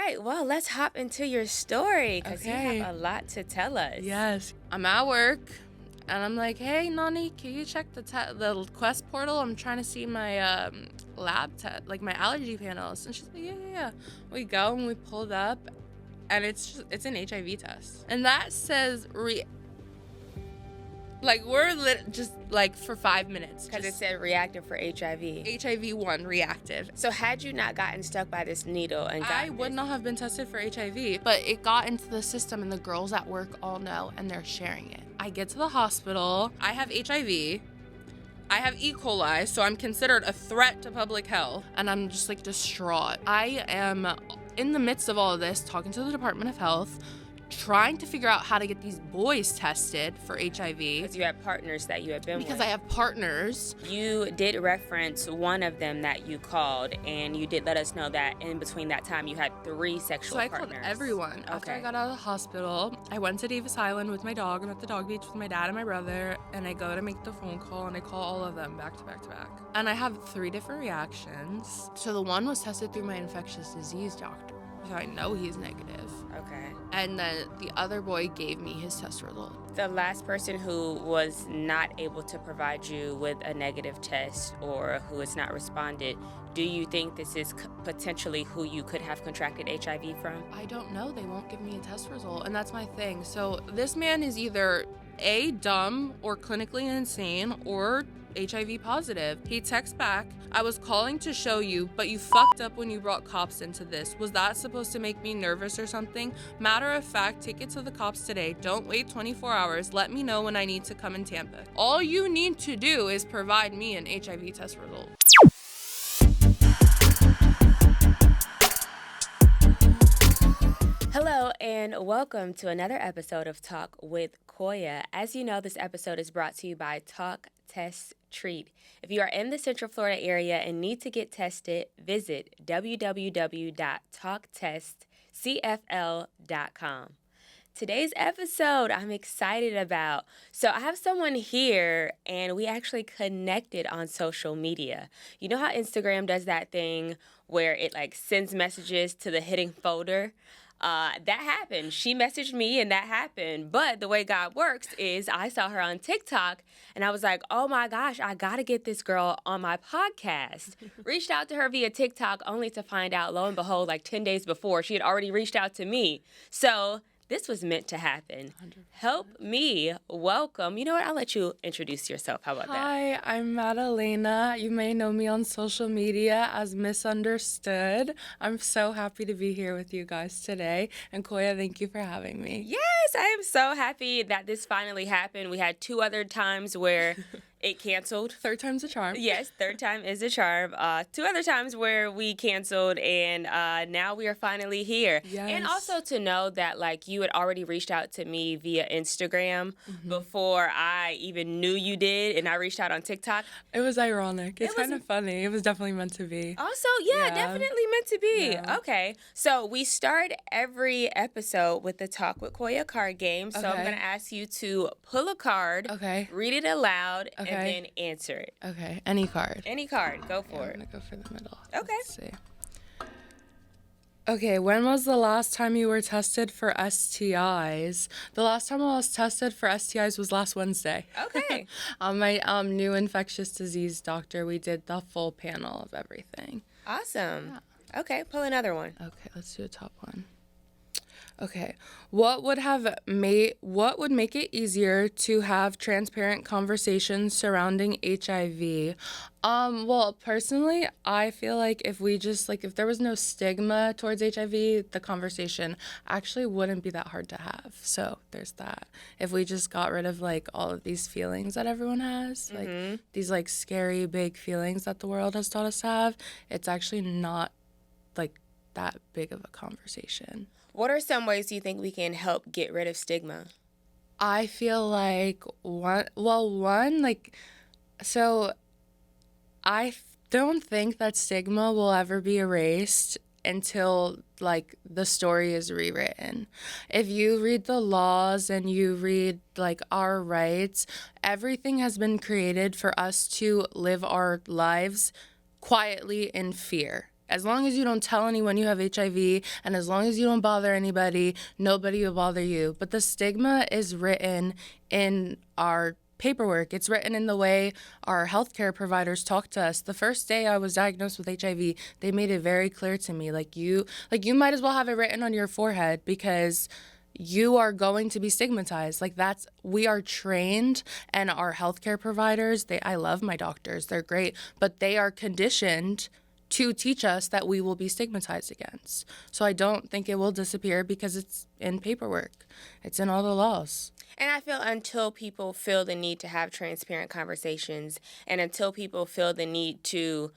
right, well, let's hop into your story because you Okay. have a lot to tell us. Yes. I'm at work and I'm like, hey, Nani, can you check the Quest portal? I'm trying to see my lab test, like my allergy panels. And she's like, yeah. We go and we pull it up and it's an HIV test. And that says we're just like for 5 minutes. Because it said reactive for HIV. HIV-1 reactive. So had you not gotten stuck by this needle and I would not have been tested for HIV, but it got into the system and the girls at work all know and they're sharing it. I get to the hospital. I have HIV. I have E. coli, so I'm considered a threat to public health. And I'm just like distraught. I am in the midst of all of this talking to the Department of Health, trying to figure out how to get these boys tested for HIV. Because you had partners that you had been with. Because I have partners. You did reference one of them that you called, and you did let us know that in between that time you had 3 sexual partners. So I called everyone. After I got out of the hospital, I went to Davis Island with my dog. I'm at the dog beach with my dad and my brother, and I go to make the phone call, and I call all of them back to back to back. And I have 3 different reactions. So the one was tested through my infectious disease doctor. So I know he's negative. Okay. And then the other boy gave me his test result. The last person who was not able to provide you with a negative test or who has not responded, do you think this is potentially who you could have contracted HIV from? I don't know. They won't give me a test result, and that's my thing. So this man is either A, dumb or clinically insane or HIV positive. He texts back, I was calling to show you, but you fucked up when you brought cops into this. Was that supposed to make me nervous or something? Matter of fact, take it to the cops today. Don't wait 24 hours. Let me know when I need to come in Tampa. All you need to do is provide me an HIV test result. Hello and welcome to another episode of Talk with Koiya. As you know, this episode is brought to you by Talk, Test, Treat. If you are in the Central Florida area and need to get tested, visit www.talktestcfl.com. Today's episode I'm excited about. So I have someone here and we actually connected on social media. You know how Instagram does that thing where it like sends messages to the hidden folder? That happened. She messaged me and that happened. But the way God works is I saw her on TikTok and I was like, oh my gosh, I got to get this girl on my podcast. Reached out to her via TikTok only to find out, lo and behold, like 10 days before, she had already reached out to me. So this was meant to happen. 100%. Help me welcome. You know what? I'll let you introduce yourself. How about that? Hi, I'm Madalena. You may know me on social media as Misunderstood. I'm so happy to be here with you guys today. And Koiya, thank you for having me. Yes, I am so happy that this finally happened. We had 2 other times where it canceled. 3rd time's a charm. Yes, 3rd time is a charm. 2 other times where we canceled, and now we are finally here. Yes. And also to know that, like, you had already reached out to me via Instagram before I even knew you did, and I reached out on TikTok. It was ironic. It's kind of funny. It was definitely meant to be. Also, yeah, definitely meant to be. Yeah. Okay, so we start every episode with the Talk with Koiya card game. So I'm going to ask you to pull a card, read it aloud, and then answer it. Okay, any card. Any card. Go for it. I'm going to go for the middle. Okay. Let's see. Okay, when was the last time you were tested for STIs? The last time I was tested for STIs was last Wednesday. Okay. My new infectious disease doctor, we did the full panel of everything. Awesome. Yeah. Okay, pull another one. Okay, let's do a top one. Okay, what would make it easier to have transparent conversations surrounding HIV? Well, personally, I feel like if there was no stigma towards HIV, the conversation actually wouldn't be that hard to have. So there's that. If we just got rid of like all of these feelings that everyone has, like these like scary big feelings that the world has taught us to have, it's actually not like that big of a conversation. What are some ways you think we can help get rid of stigma? I feel like I don't think that stigma will ever be erased until like the story is rewritten. If you read the laws and you read like our rights, everything has been created for us to live our lives quietly in fear. as long as you don't tell anyone you have HIV and as long as you don't bother anybody, nobody will bother you. But the stigma is written in our paperwork. It's written in the way our healthcare providers talk to us. The first day I was diagnosed with HIV, they made it very clear to me, you might as well have it written on your forehead because you are going to be stigmatized. We are trained, and our healthcare providers, I love my doctors, they're great, but they are conditioned to teach us that we will be stigmatized against. So I don't think it will disappear because it's in paperwork. It's in all the laws. And I feel until people feel the need to have transparent conversations and until people feel the need to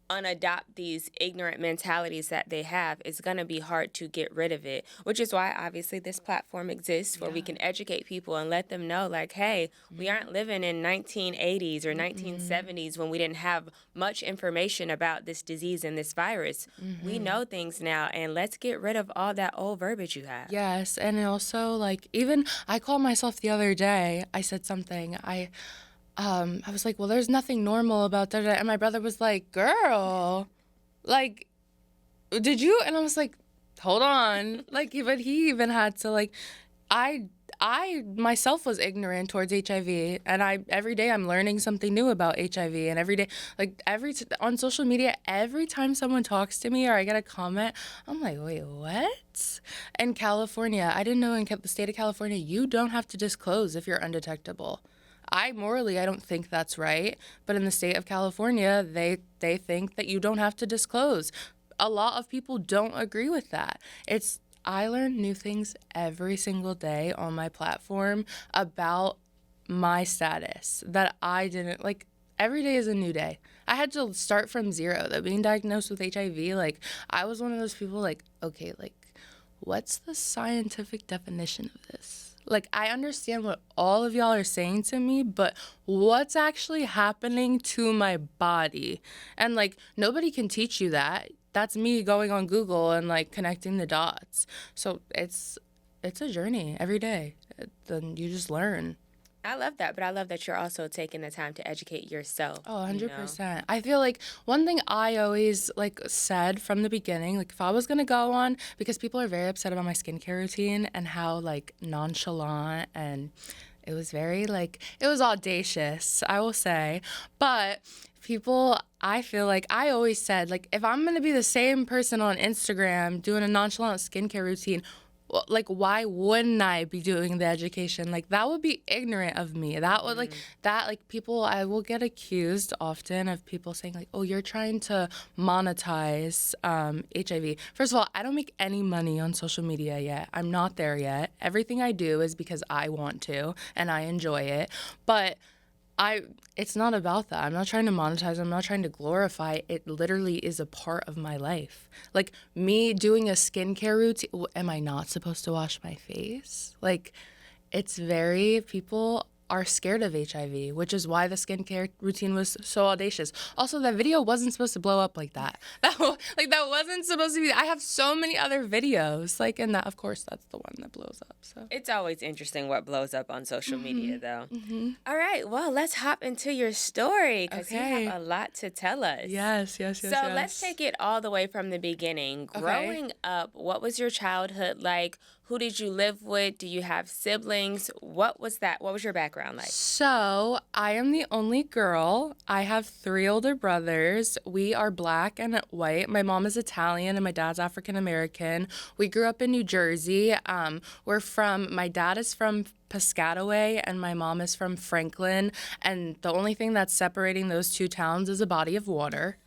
unadopt these ignorant mentalities that they have, it's going to be hard to get rid of it, which is why obviously this platform exists where we can educate people and let them know, like, hey, we aren't living in 1980s or 1970s when we didn't have much information about this disease and this virus. We know things now, and let's get rid of all that old verbiage you have. Yes, and also, even I called myself the other day, I said something, I was like, well, there's nothing normal about that. And my brother was like, girl, did you? And I was like, hold on. But he even had to, I myself was ignorant towards HIV. And every day I'm learning something new about HIV. And every day, on social media, every time someone talks to me or I get a comment, I'm like, wait, what? In California, I didn't know in the state of California, you don't have to disclose if you're undetectable. I don't think that's right, but in the state of California, they think that you don't have to disclose. A lot of people don't agree with that. I learn new things every single day on my platform about my status that I didn't every day is a new day. I had to start from zero. That being diagnosed with HIV, I was one of those people okay, what's the scientific definition of this? I understand what all of y'all are saying to me, but what's actually happening to my body? And nobody can teach you that. That's me going on Google and connecting the dots. So it's a journey every day. Then you just learn. I love that, but I love that you're also taking the time to educate yourself. Oh, 100%. I feel one thing I always said from the beginning, if I was going to go on, because people are very upset about my skincare routine and how nonchalant, and it was very it was audacious, I will say. But I feel I always said, if I'm going to be the same person on Instagram doing a nonchalant skincare routine, why wouldn't I be doing the education? That would be ignorant of me. That would people, I will get accused often of people saying oh, you're trying to monetize HIV. First of all, I don't make any money on social media yet. I'm not there yet. Everything I do is because I want to and I enjoy it. But it's not about that. I'm not trying to monetize. I'm not trying to glorify. It literally is a part of my life. Me doing a skincare routine, am I not supposed to wash my face? People are scared of HIV, which is why the skincare routine was so audacious. Also, that video wasn't supposed to blow up like that. That wasn't supposed to be. I have so many other videos, and that, of course, that's the one that blows up. So it's always interesting what blows up on social media, though. All right, well, let's hop into your story because you have a lot to tell us. Yes. So let's take it all the way from the beginning. Growing up, what was your childhood like? Who did you live with? Do you have siblings? What was that? What was your background like? So I am the only girl. I have 3 older brothers. We are black and white. My mom is Italian and my dad's African American. We grew up in New Jersey. My dad is from Piscataway and my mom is from Franklin. And the only thing that's separating those 2 towns is a body of water.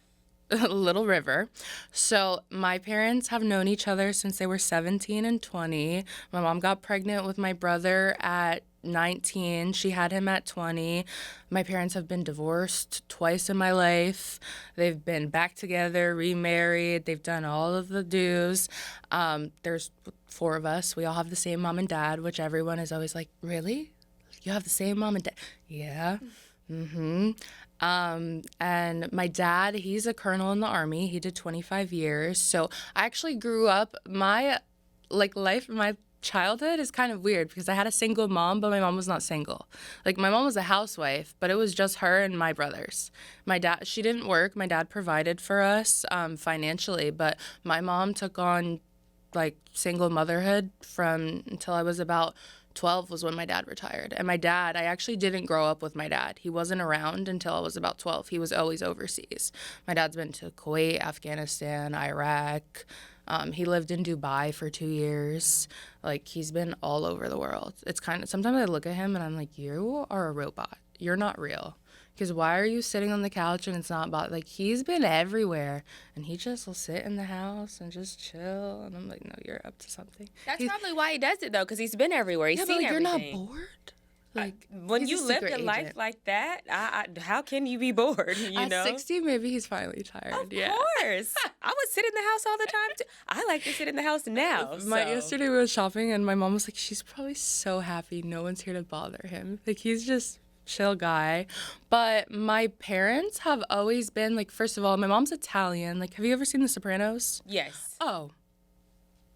A little river. So my parents have known each other since they were 17 and 20. My mom got pregnant with my brother at 19. She had him at 20. My parents have been divorced twice in my life. They've been back together, remarried. They've done all of the dues. There's 4 of us. We all have the same mom and dad, which everyone is always like, really? You have the same mom and dad? Yeah. And my dad, he's a colonel in the Army. He did 25 years. So I actually grew up, my childhood is kind of weird because I had a single mom, but my mom was not single. Like, my mom was a housewife, but it was just her and my brothers. My dad, she didn't work. My dad provided for us financially, but my mom took on like single motherhood from until I was about 12 was when my dad retired. And my dad, I actually didn't grow up with my dad. He wasn't around until I was about 12. He was always overseas. My dad's been to Kuwait, Afghanistan, Iraq. He lived in Dubai for 2 years. Like, he's been all over the world. It's kind of, sometimes I look at him and I'm like, you are a robot. You're not real. Because why are you sitting on the couch and it's not about, like, he's been everywhere. And he just will sit in the house and just chill. And I'm like, no, you're up to something. That's probably why he does it, though, because he's been everywhere. He's Yeah, but seen like, you're not everything. bored? Like, When he's you a lived secret a life agent. like that, how can you be bored, you At know? 60, maybe he's finally tired. Of Yeah. course. I would sit in the house all the time, too. I like to sit in the house now. Yesterday we were shopping and my mom was like, she's probably so happy no one's here to bother him. Like, he's just chill guy. But my parents have always been like, first of all, my mom's Italian. Like, have you ever seen The Sopranos? Yes. Oh,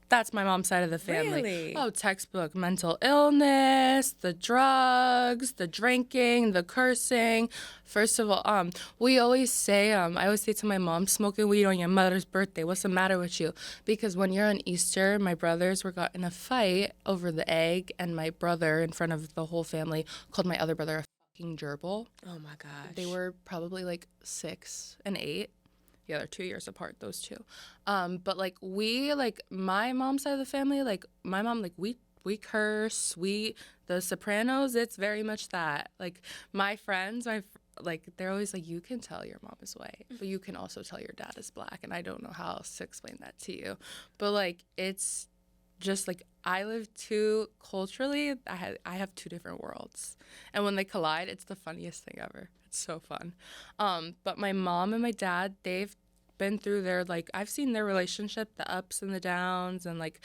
that's my mom's side of the family. Really? Oh, textbook mental illness, the drugs, the drinking, the cursing. First of all, we always say, I always say to my mom, smoking weed on your mother's birthday. What's the matter with you? Because when you're on Easter, my brothers were got in a fight over the egg, and my brother, in front of the whole family, called my other brother a fucking gerbil. Oh, my gosh. They were probably like 6 and 8. Yeah, they're 2 years apart, those two. But like my mom's side of the family, like my mom, like we curse, the Sopranos, it's very much that. Like my friends, like they're always like, you can tell your mom is white, but you can also tell your dad is black, and I don't know how else to explain that to you. But like it's just like I live two culturally. I have two different worlds, and when they collide, it's the funniest thing ever. It's so fun. But my mom and my dad, they've been through their like I've seen their relationship, the ups and the downs, and like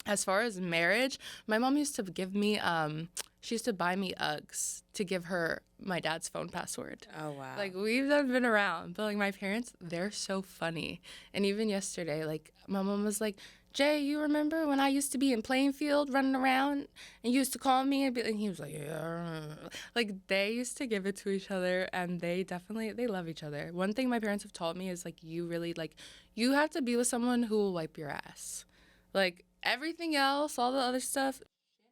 as far as marriage, my mom used to give me she used to buy me Uggs to give her my dad's phone password. Oh, wow. Like, we've been around, but like my parents, they're so funny. And even yesterday, like my mom was like, Jay, you remember when I used to be in Plainfield running around and you used to call me and he was like, yeah. Like, they used to give it to each other, and they love each other. One thing my parents have taught me is like, you have to be with someone who will wipe your ass. Like, everything else, all the other stuff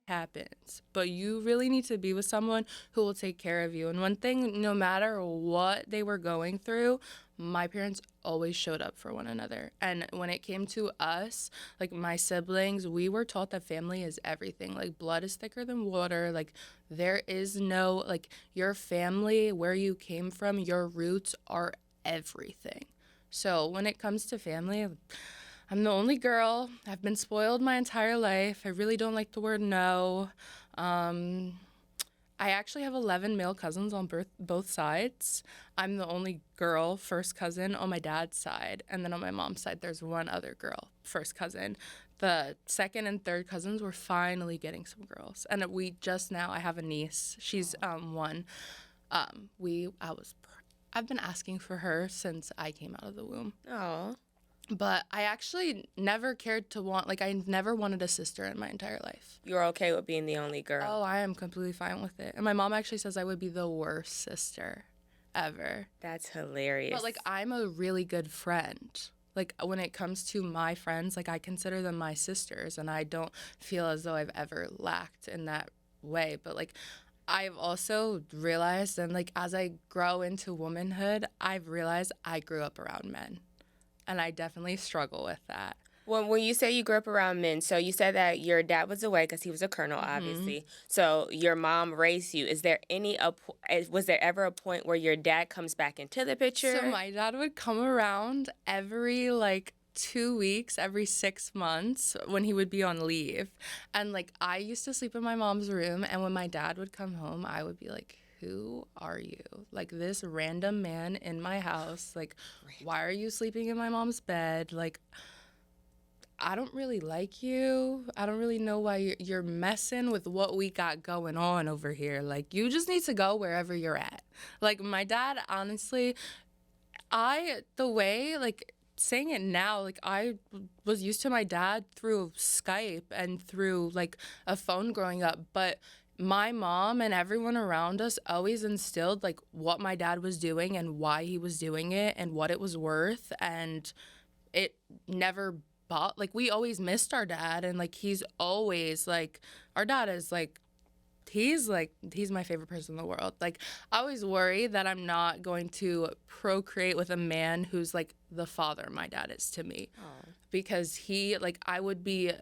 happens, but you really need to be with someone who will take care of you. And one thing, no matter what they were going through, my parents always showed up for one another. And when it came to us, like my siblings, we were taught that family is everything. Like, blood is thicker than water. Like, there is no, like, your family, where you came from, your roots are everything. So when it comes to family, I'm the only girl. I've been spoiled my entire life. I really don't like the word no. I actually have 11 male cousins on both sides. I'm the only girl, first cousin, on my dad's side. And then on my mom's side, there's one other girl, first cousin. The second and third cousins were finally getting some girls. And I have a niece. She's 1. I've been asking for her since I came out of the womb. Oh. But I actually never cared to I never wanted a sister in my entire life. You're okay with being the only girl? Oh, I am completely fine with it. And my mom actually says I would be the worst sister ever. That's hilarious. But, like, I'm a really good friend. Like, when it comes to my friends, like, I consider them my sisters, and I don't feel as though I've ever lacked in that way. But, like, I've also realized, and, like, as I grow into womanhood, I've realized I grew up around men. And I definitely struggle with that. When you say you grew up around men, so you said that your dad was away because he was a colonel, obviously. So your mom raised you. Was there ever a point where your dad comes back into the picture? So my dad would come around every, 2 weeks, every 6 months when he would be on leave. And, I used to sleep in my mom's room, and when my dad would come home, I would be like, who are you? Like, this random man in my house. Like, why are you sleeping in my mom's bed? Like, I don't really like you. I don't really know why you're messing with what we got going on over here. Like, you just need to go wherever you're at. Like, my dad, honestly, saying it now, like I was used to my dad through Skype and through like a phone growing up, but my mom and everyone around us always instilled like what my dad was doing and why he was doing it and what it was worth, and it never like we always missed our dad, and like he's always like our dad is he's my favorite person in the world. Like, I always worry that I'm not going to procreate with a man who's like the father my dad is to me. Oh. Because I would be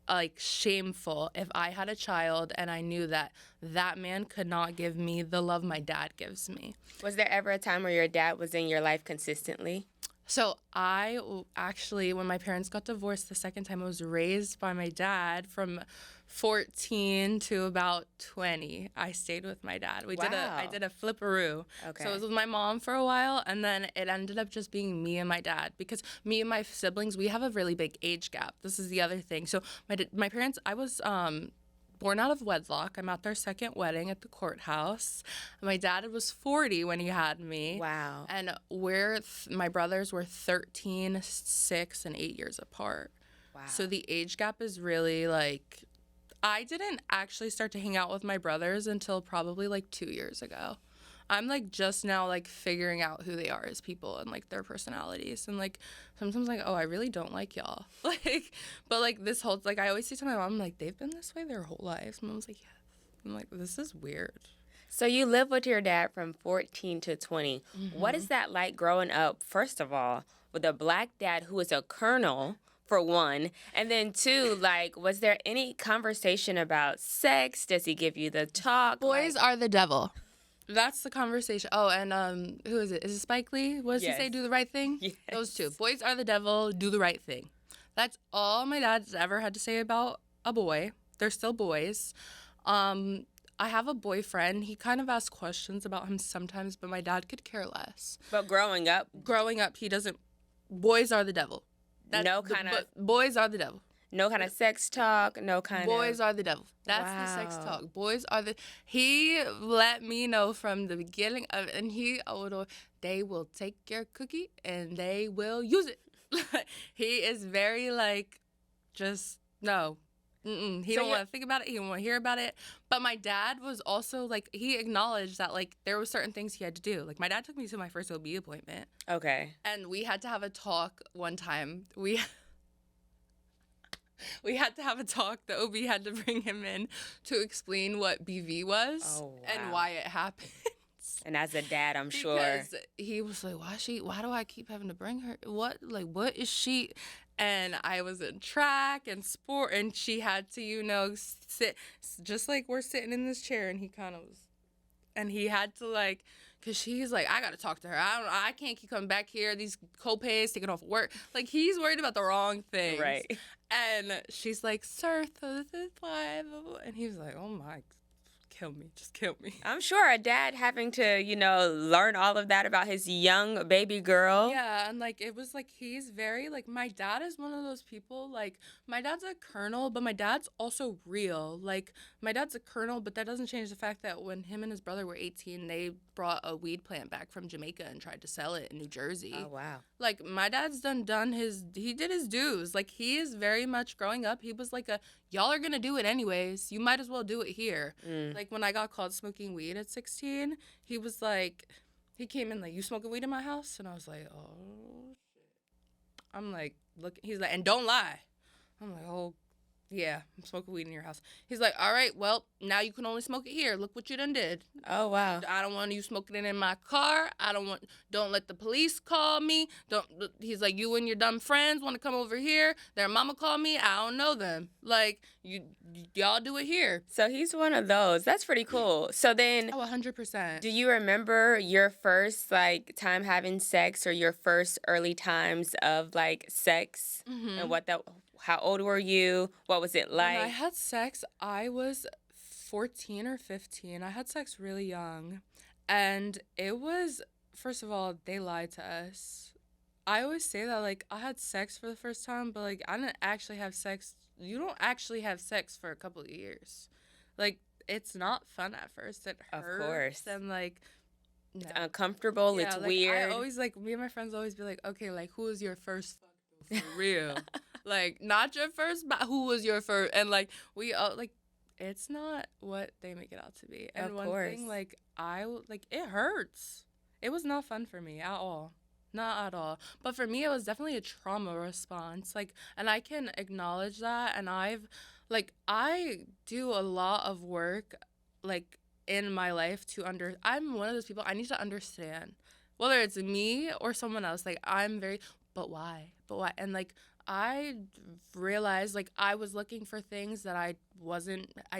like shameful if I had a child and I knew that that man could not give me the love my dad gives me. Was there ever a time where your dad was in your life consistently? So I actually, when my parents got divorced the second time, I was raised by my dad from 14 to about 20. I stayed with my dad. I did a flipperoo. Okay. So I was with my mom for a while, and then it ended up just being me and my dad, because me and my siblings, we have a really big age gap. This is the other thing. So my parents, I was born out of wedlock. I'm at their second wedding at the courthouse. My dad was 40 when he had me. Wow. And my brothers were 13, 6, and 8 years apart. Wow. So the age gap is really like, I didn't actually start to hang out with my brothers until probably like 2 years ago. I'm like just now like figuring out who they are as people and like their personalities, and like sometimes like, oh, I really don't like y'all. Like, but like this whole, like I always say to my mom, like, they've been this way their whole lives. My mom's like, yes. I'm like, this is weird. So you lived with your dad from 14 to 20. Mm-hmm. What is that like growing up, first of all, with a black dad who is a colonel, for one, and then two, like, was there any conversation about sex? Does he give you the talk? Boys are the devil. That's the conversation. Oh, and who is it? Is it Spike Lee? What does he say? Do the right thing? Yes. Those two. Boys are the devil. Do the right thing. That's all my dad's ever had to say about a boy. They're still boys. I have a boyfriend. He kind of asks questions about him sometimes, but my dad could care less. But growing up, He doesn't. Boys are the devil. Boys are the devil. No kind of sex talk, no kind Boys are the devil. That's the sex talk. Boys are the... He let me know from the beginning of... And they will take your cookie and they will use it. He is very like, just, no. He don't want to think about it. He don't want to hear about it. But my dad was also like, he acknowledged that like there were certain things he had to do. Like my dad took me to my first OB appointment. Okay. And we had to have a talk one time. We had to have a talk. The OB had to bring him in to explain what BV was and why it happened. And as a dad, I'm sure. Because he was like, why do I keep having to bring her? What is she? And I was in track and sport, and she had to, sit just like we're sitting in this chair, and he kind of was, and he had to like, because she's like, I got to talk to her. I can't keep coming back here. These co-pays, taking off work. Like, he's worried about the wrong things. Right. And she's like, sir, this is why. And he was like, oh my, kill me. Just kill me. I'm sure a dad having to, learn all of that about his young baby girl. Yeah, and like, it was like, he's very, like, my dad is one of those people, like, my dad's a colonel, but my dad's also real. Like, my dad's a colonel, but that doesn't change the fact that when him and his brother were 18, they brought a weed plant back from Jamaica and tried to sell it in New Jersey. Oh, wow. Like, my dad's he did his dues. Like, he is very much growing up. He was like y'all are gonna do it anyways. You might as well do it here. Like, when I got caught smoking weed at 16, he was like, he came in like, you smoking weed in my house? And I was like, oh, shit. I'm like, look, he's like, and don't lie. I'm like, oh, yeah, I'm smoking weed in your house. He's like, all right, well, now you can only smoke it here. Look what you done did. Oh, wow. I don't want you smoking it in my car. Don't let the police call me. He's like, you and your dumb friends want to come over here. Their mama called me. I don't know them. Like, y'all do it here. So he's one of those. That's pretty cool. So then... Oh, 100%. Do you remember your first, like, time having sex, or your first early times of, like, sex? And how old were you? What was it like? When I had sex, I was 14 or 15. I had sex really young. And it was, first of all, they lied to us. I always say that, like, I had sex for the first time, but, like, I didn't actually have sex. You don't actually have sex for a couple of years. Like, it's not fun at first. It hurts. Of course. And, like, It's No. uncomfortable. It's Yeah, like I weird. always like me and my friends always be like, okay, like who was your first fuck though, for real? Like not your first, but who was your first? And like we all like, it's not what they make it out to be. And Of one course. thing like like it hurts. It was not fun for me at all. Not at all. But for me, it was definitely a trauma response. Like, and I can acknowledge that. And I do a lot of work, like, in my life I'm one of those people, I need to understand whether it's me or someone else. Like, but why? But why? And, like, I realized, like, I was looking for things that I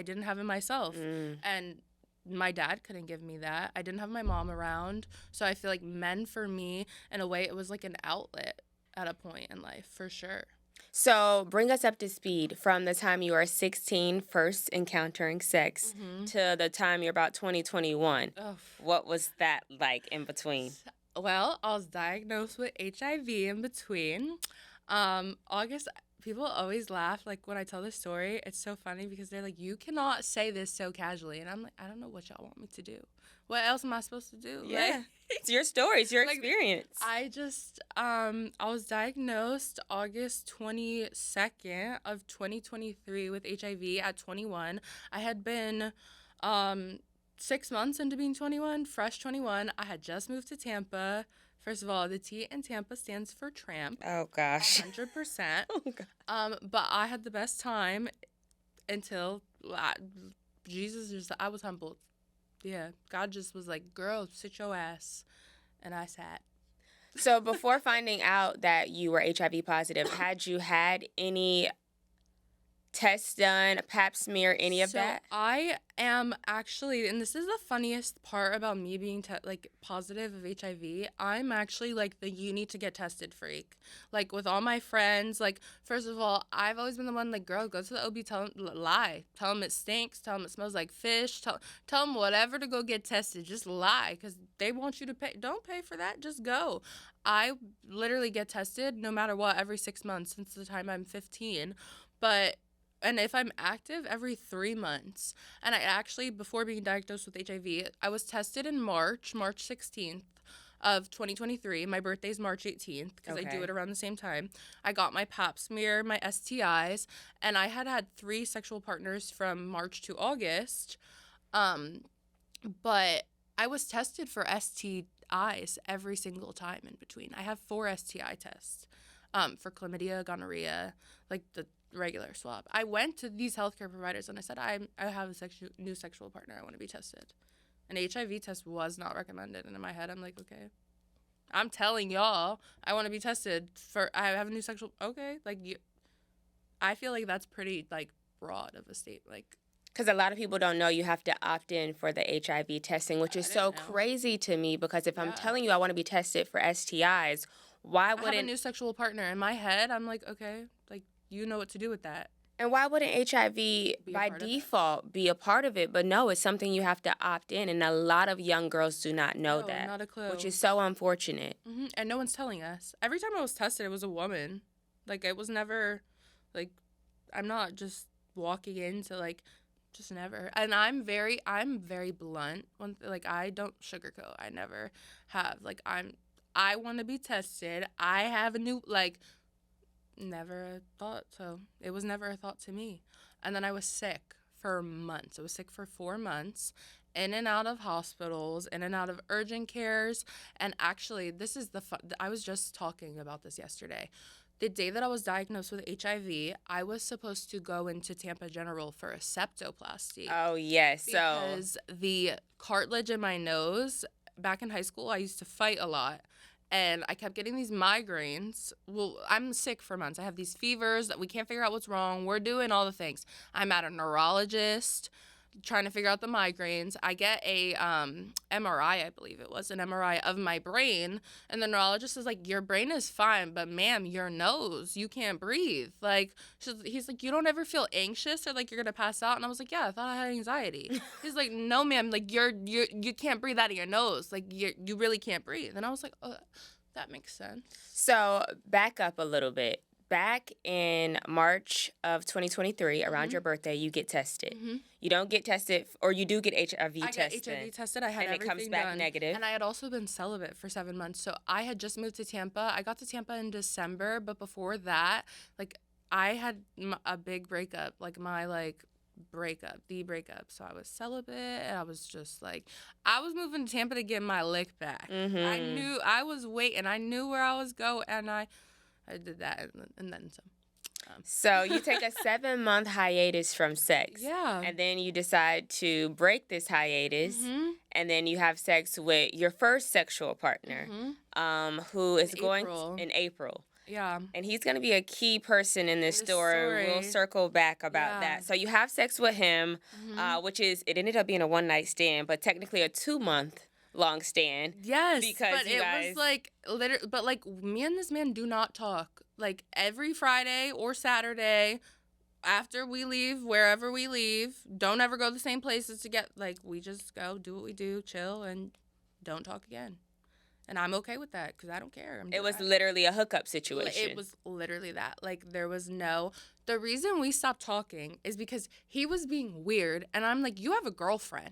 didn't have in myself. And my dad couldn't give me that. I didn't have my mom around. So I feel like men for me, in a way, it was like an outlet at a point in life, for sure. So bring us up to speed from the time you are 16, first encountering sex, to the time you're about 2021. Ugh. What was that like in between? Well, I was diagnosed with HIV in between. August, people always laugh like when I tell this story. It's so funny because they're like, "You cannot say this so casually," and I'm like, "I don't know what y'all want me to do. What else am I supposed to do?" Yeah. Like, It's your story. It's your like, experience. I was diagnosed August 22nd of 2023 with HIV at 21. I had been 6 months into being 21, fresh 21. I had just moved to Tampa. First of all, the T in Tampa stands for tramp. Oh, gosh. 100%. Oh, God. But I had the best time until I was humbled. Yeah, God just was like, "Girl, sit your ass." And I sat. So before finding out that you were HIV positive, had you had any tests done, a pap smear, any of that? I am actually, and this is the funniest part about me being positive of HIV. I'm actually like the you need to get tested freak. Like with all my friends, like first of all, I've always been the one like, girl, go to the OB, tell them lie, tell them it stinks, tell them it smells like fish, tell them whatever to go get tested. Just lie, because they want you to pay. Don't pay for that. Just go. I literally get tested no matter what every 6 months since the time I'm 15, and if I'm active, every 3 months. And I actually, before being diagnosed with HIV, I was tested in March 16th of 2023. My birthday's March 18th because I do it around the same time. I got my pap smear, my STIs, and I had 3 sexual partners from March to August. But I was tested for STIs every single time in between. I have 4 STI tests for chlamydia, gonorrhea, like the regular swab. I went to these healthcare providers and I said, I have a new sexual partner. I want to be tested. An HIV test was not recommended. And in my head, I'm like, okay, I'm telling y'all, I want to be tested I have a new sexual, okay. I feel like that's pretty, like, broad of a state, like. Because a lot of people don't know you have to opt in for the HIV testing, which is so crazy to me, because if I'm telling you I want to be tested for STIs, why wouldn't... I have a new sexual partner. In my head, I'm like, okay, like, you know what to do with that. And why wouldn't HIV by default be a part of it? But no, it's something you have to opt in, and a lot of young girls do not know that. Not a clue. Which is so unfortunate. Mm-hmm. And no one's telling us. Every time I was tested, it was a woman. Like, it was never, like, I'm not just walking into, like, just never. And I'm very blunt. Like, I don't sugarcoat. I never have. Like, I want to be tested. I have a new, like, never a thought. So it was never a thought to me. And then I was sick for months. I was sick for 4 months, in and out of hospitals, in and out of urgent cares. And actually, this is I was just talking about this yesterday. The day that I was diagnosed with HIV, I was supposed to go into Tampa General for a septoplasty. Oh, yes. Because the cartilage in my nose, back in high school, I used to fight a lot. And I kept getting these migraines. Well, I'm sick for months. I have these fevers that we can't figure out what's wrong. We're doing all the things. I'm at a neurologist trying to figure out the migraines. I get a MRI, I believe it was, an MRI of my brain. And the neurologist is like, your brain is fine, but ma'am, your nose, you can't breathe. Like, he's like, you don't ever feel anxious or like you're going to pass out? And I was like, yeah, I thought I had anxiety. He's like, no, ma'am, like you can't breathe out of your nose. Like you really can't breathe. And I was like, oh, that makes sense. So back up a little bit. back in March of 2023, around your birthday, you get tested. You don't get tested, or you do get HIV I tested. got HIV tested. I had and it everything comes back done. negative. And I had also been celibate for 7 months. So I had just moved to Tampa. I got to Tampa in December, but before that, like, I had a big breakup, like my the breakup. So I was celibate, and I was just like, I was moving to Tampa to get my lick back. I knew I was waiting. I knew where I was going, and I did that, and then some. So you take a 7-month hiatus from sex. Yeah. And then you decide to break this hiatus. And then you have sex with your first sexual partner, who is going in April. Yeah. And he's going to be a key person in this story. We'll circle back about that. So you have sex with him, which it ended up being a one-night stand, but technically a 2-month long stand. Yes, because but was like literally, but like me and this man do not talk. Like every Friday or Saturday after we leave, wherever we leave, don't ever go to the same places to get, like, we just go do what we do, chill, and don't talk again. And I'm okay with that because I don't care. It was literally a hookup situation. It was literally that. Like, there was the reason we stopped talking is because he was being weird. And I'm like, you have a girlfriend.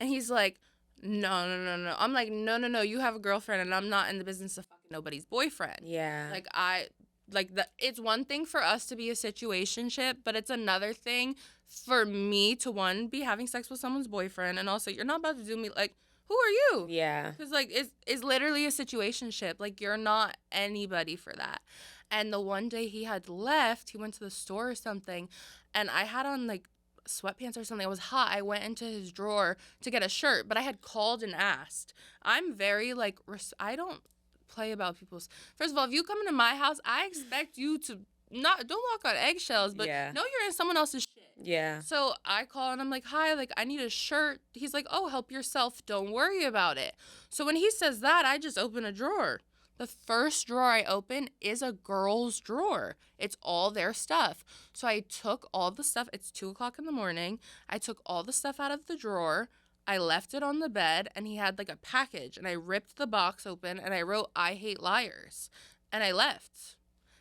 And he's like, no. I'm like, no, you have a girlfriend and I'm not in the business of fucking nobody's boyfriend. Yeah. It's one thing for us to be a situationship, but it's another thing for me to, one, be having sex with someone's boyfriend, and also, you're not about to do me, like, who are you? Yeah. Because, like, it's literally a situationship. Like, you're not anybody for that. And the one day he had left, he went to the store or something, and I had on, like, sweatpants or something. It was hot. I went into his drawer to get a shirt, but I had called and asked. I'm very, like, I don't play about people's. First of all, if you come into my house, I expect you to don't walk on eggshells, but know you're in someone else's shit. Yeah. So I call and I'm like, hi, like, I need a shirt. He's like, oh, help yourself. Don't worry about it. So when he says that, I just open a drawer. The first drawer I open is a girl's drawer. It's all their stuff. So I took all the stuff. It's 2:00 in the morning. I took all the stuff out of the drawer. I left it on the bed, and he had, like, a package, and I ripped the box open, and I wrote, I hate liars, and I left.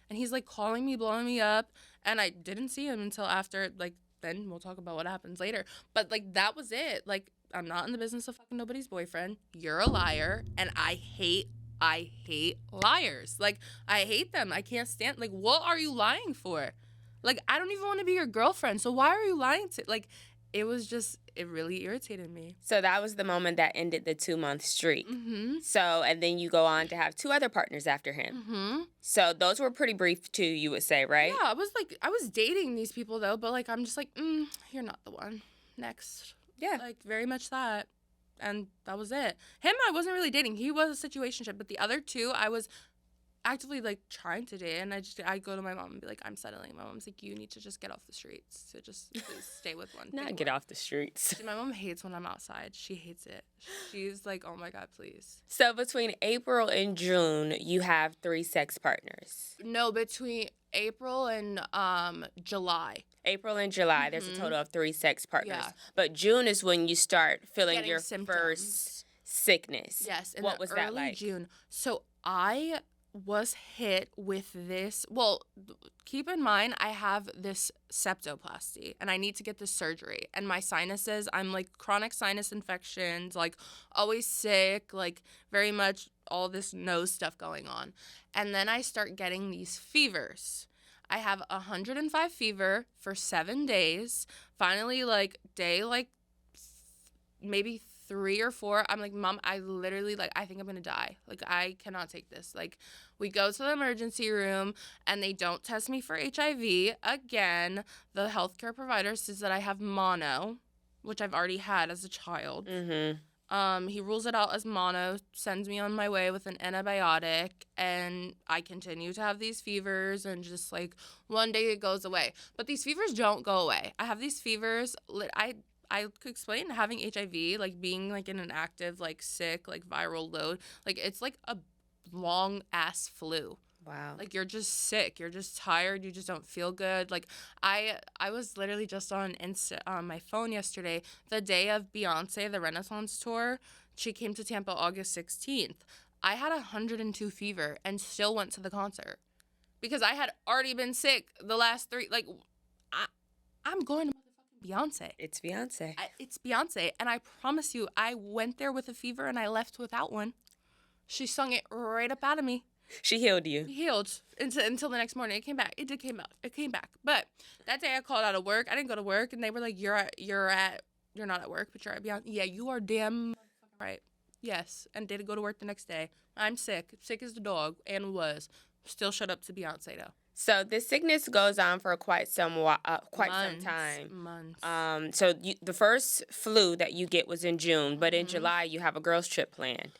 And he's, like, calling me, blowing me up, and I didn't see him until after, like, then we'll talk about what happens later. But, like, that was it. Like, I'm not in the business of fucking nobody's boyfriend. You're a liar, and I hate liars. Like, I hate them. I can't stand, like, what are you lying for? Like, I don't even want to be your girlfriend, so why are you lying to, like, it really irritated me. So that was the moment that ended the 2-month streak. So, and then you go on to have 2 other partners after him. So those were pretty brief too, you would say, right? Yeah, I was dating these people though, but, like, I'm just like, you're not the one. Next. Yeah. Like, very much that. And that was it. Him, I wasn't really dating. He was a situationship, but the other 2, I was actively, like, trying to date, and I go to my mom and be like, I'm settling. My mom's like, you need to just get off the streets. So just please stay with one. Not get off the streets. My mom hates when I'm outside. She hates it. She's like, oh my God, please. So between April and June, you have 3 sex partners. No, between April and July. April and July, there's a total of 3 sex partners. Yeah. But June is when you start feeling Getting your symptoms. first sickness. Yes. What was that like? June. So I was hit with this. Well, keep in mind, I have this septoplasty and I need to get this surgery. And my sinuses, I'm like chronic sinus infections, like always sick, like very much all this nose stuff going on. And then I start getting these fevers. I have 105 fever for 7 days. Finally, like day like maybe 3 or 4, I'm like, Mom, I literally, like, I think I'm gonna die. Like, I cannot take this. Like, we go to the emergency room and they don't test me for HIV. Again, the healthcare provider says that I have mono, which I've already had as a child. He rules it out as mono, sends me on my way with an antibiotic, and I continue to have these fevers, and just, like, one day it goes away. But these fevers don't go away. I have these fevers. I could explain having HIV, like, being, like, in an active, like, sick, like, viral load. Like, it's like a long-ass flu. Wow. Like, you're just sick. You're just tired. You just don't feel good. Like, I was literally just on my phone yesterday, the day of Beyonce, the Renaissance tour. She came to Tampa August 16th. I had 102 fever and still went to the concert. because I had already been sick the last 3. Like, I'm going to motherfucking Beyonce. It's Beyonce. It's Beyonce, and I promise you, I went there with a fever and I left without one. She sung it right up out of me. She healed you. Healed until the next morning. It came back. It did came out. It came back. But that day I called out of work. I didn't go to work, and they were like, "You're not at work, but you're at Beyonce." Yeah, you are damn right. Yes, and did go to work the next day. I'm sick as the dog, and was still shut up to Beyonce though. So this sickness goes on for quite some time. Months. So the first flu that you get was in June, but in July you have a girls trip planned.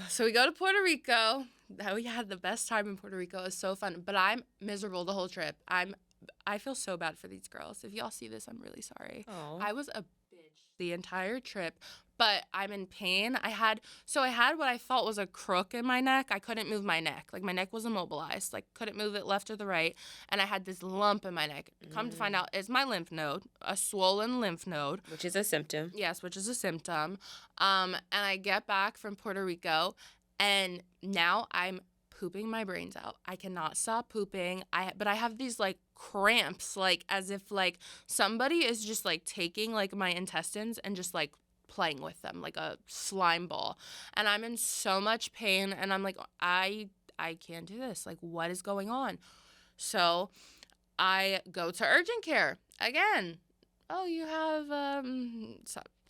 So we go to Puerto Rico. We had the best time in Puerto Rico. It was so fun, but I'm miserable the whole trip. I feel so bad for these girls. If y'all see this, I'm really sorry. Oh. I was a bitch the entire trip, but I'm in pain. I had what I thought was a crook in my neck. I couldn't move my neck. Like, my neck was immobilized. Like, couldn't move it left or the right. And I had this lump in my neck. Come to find out, it's my lymph node, a swollen lymph node. Which is a symptom. Yes, which is a symptom. And I get back from Puerto Rico, and now I'm pooping my brains out. I cannot stop pooping. But I have these like cramps, like as if like somebody is just like taking like my intestines and just like playing with them like a slime ball. And I'm in so much pain, and I'm like, I can't do this. Like, what is going on? So I go to urgent care again. Oh, you have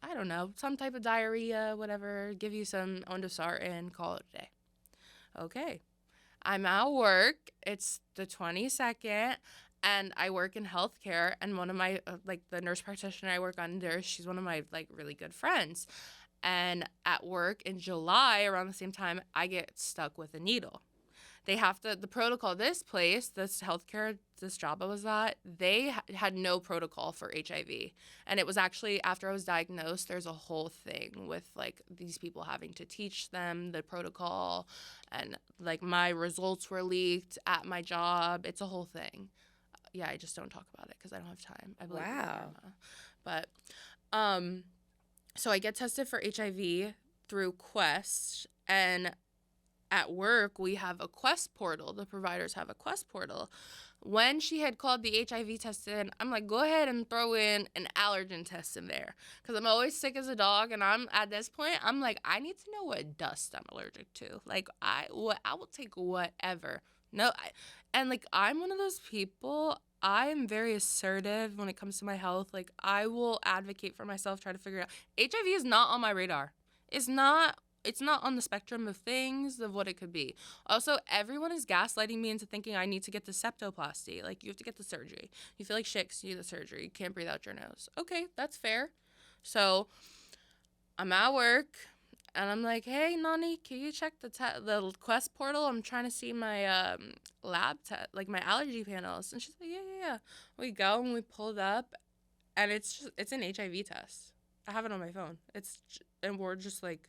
I don't know, some type of diarrhea, whatever. Give you some Ondosartan, call it a day. Okay. I'm at work. It's the 22nd, and I work in healthcare. And one of my, the nurse practitioner I work under, she's one of my, really good friends. And at work in July, around the same time, I get stuck with a needle. They have to, the protocol, this healthcare, this job I was at, they had no protocol for HIV. And it was actually, after I was diagnosed, there's a whole thing with, these people having to teach them the protocol. And, my results were leaked at my job. It's a whole thing. Yeah, I just don't talk about it because I don't have time. I believe in karma. But, so I get tested for HIV through Quest, and at work, we have a Quest portal. The providers have a Quest portal. When she had called the HIV test in, I'm like, go ahead and throw in an allergen test in there. Because I'm always sick as a dog, and at this point, I'm like, I need to know what dust I'm allergic to. I will take whatever. No, I'm one of those people, I am very assertive when it comes to my health. I will advocate for myself, try to figure it out. HIV is not on my radar. It's not on the spectrum of things of what it could be. Also, everyone is gaslighting me into thinking I need to get the septoplasty. You have to get the surgery. You feel like shit 'cause you do the surgery. You can't breathe out your nose. Okay, that's fair. So I'm at work, and I'm like, hey, Nani, can you check the Quest portal? I'm trying to see my lab test, my allergy panels. And she's like, yeah. We go, and we pull it up, and it's an HIV test. I have it on my phone. And we're just like,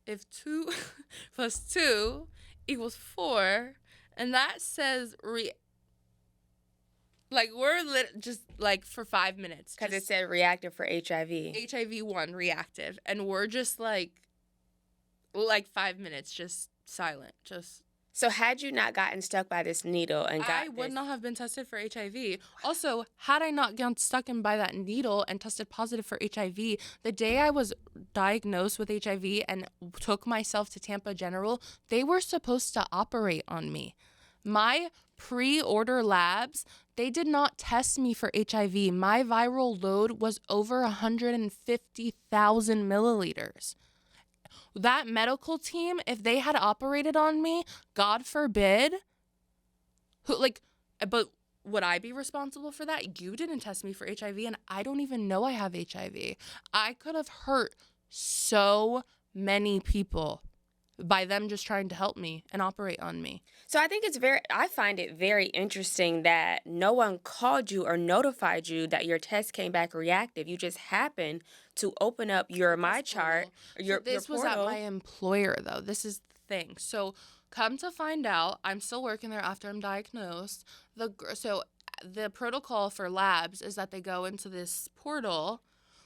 if 2 plus 2 equals 4, and that says we're just for 5 minutes. Because it said reactive for HIV. HIV-1 reactive, and we're just 5 minutes just silent, just. So had you not gotten stuck by this needle I would not have been tested for HIV. Also, had I not gotten stuck by that needle and tested positive for HIV, the day I was diagnosed with HIV and took myself to Tampa General, they were supposed to operate on me. My pre-order labs, they did not test me for HIV. My viral load was over 150,000 milliliters. That medical team, if they had operated on me, God forbid, but would I be responsible for that? You didn't test me for HIV, and I don't even know I have HIV. I could have hurt so many people by them just trying to help me and operate on me. So I find it very interesting that no one called you or notified you that your test came back reactive. You just happened to open up your MyChart, your This portal. was at my employer, though. This is the thing. So come to find out, I'm still working there after I'm diagnosed. So the protocol for labs is that they go into this portal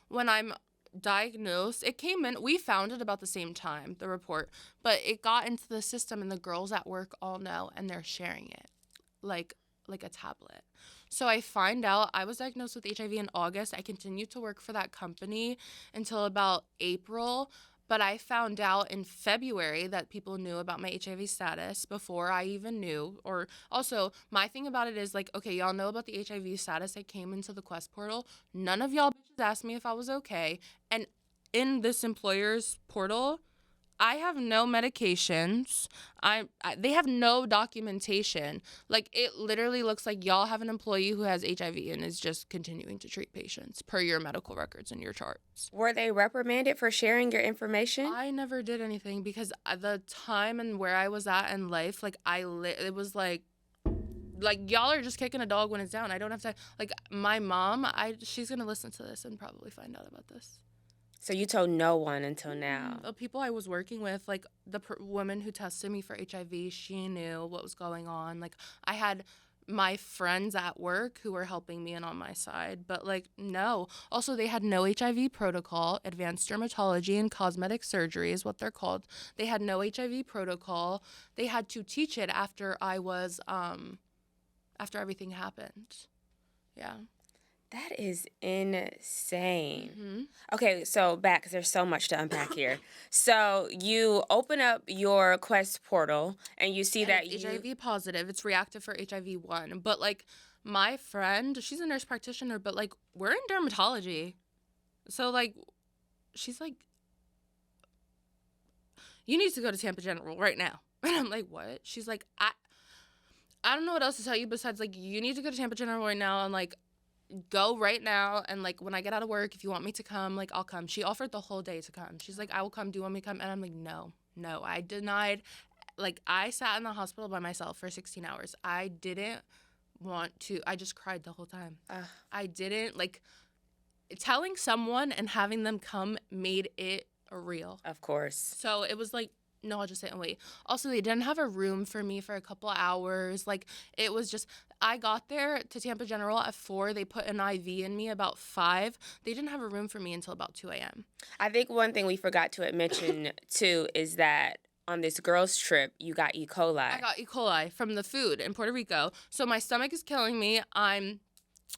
when I'm diagnosed. It came in. We found it about the same time, the report, but it got into the system, and the girls at work all know, and they're sharing it, like a tablet. So I find out I was diagnosed with HIV in August. I continued to work for that company until about April. But I found out in February that people knew about my HIV status before I even knew. Or also, my thing about it is like, okay, y'all know about the HIV status. I came into the Quest portal. None of y'all bitches asked me if I was okay. And in this employer's portal, I have no medications. They have no documentation. Like, it literally looks like y'all have an employee who has HIV and is just continuing to treat patients per your medical records and your charts. Were they reprimanded for sharing your information? I never did anything because the time and where I was at in life, like, it was like y'all are just kicking a dog when it's down. I don't have to, like, my mom, she's going to listen to this and probably find out about this. So you told no one until now. The people I was working with, like the woman who tested me for HIV, she knew what was going on. Like, I had my friends at work who were helping me and on my side, but like, no. Also, they had no HIV protocol. Advanced dermatology and cosmetic surgery is what they're called. They had no HIV protocol. They had to teach it after after everything happened. Yeah. That is insane. Mm-hmm. Okay, so back, because there's so much to unpack here. So you open up your Quest portal and you see that it's HIV positive. It's reactive for HIV-1. But like, my friend, she's a nurse practitioner, but like, we're in dermatology. So like, she's like, you need to go to Tampa General right now. And I'm like, what? She's like, I don't know what else to tell you besides like, you need to go to Tampa General right now and like, go right now, and like, when I get out of work, if you want me to come, like, I'll come. She offered the whole day to come. She's like, I will come. Do you want me to come? And I'm like, no. I denied. Like, I sat in the hospital by myself for 16 hours. I didn't want to. I just cried the whole time. I didn't, like, telling someone and having them come made it real. Of course. So it was like, no, I'll just sit and wait. Also, they didn't have a room for me for a couple hours. Like, it was just, I got there to Tampa General at 4. They put an IV in me about 5. They didn't have a room for me until about 2 a.m. I think one thing we forgot to mention, too, is that on this girls' trip, you got E. coli. I got E. coli from the food in Puerto Rico. So my stomach is killing me. I'm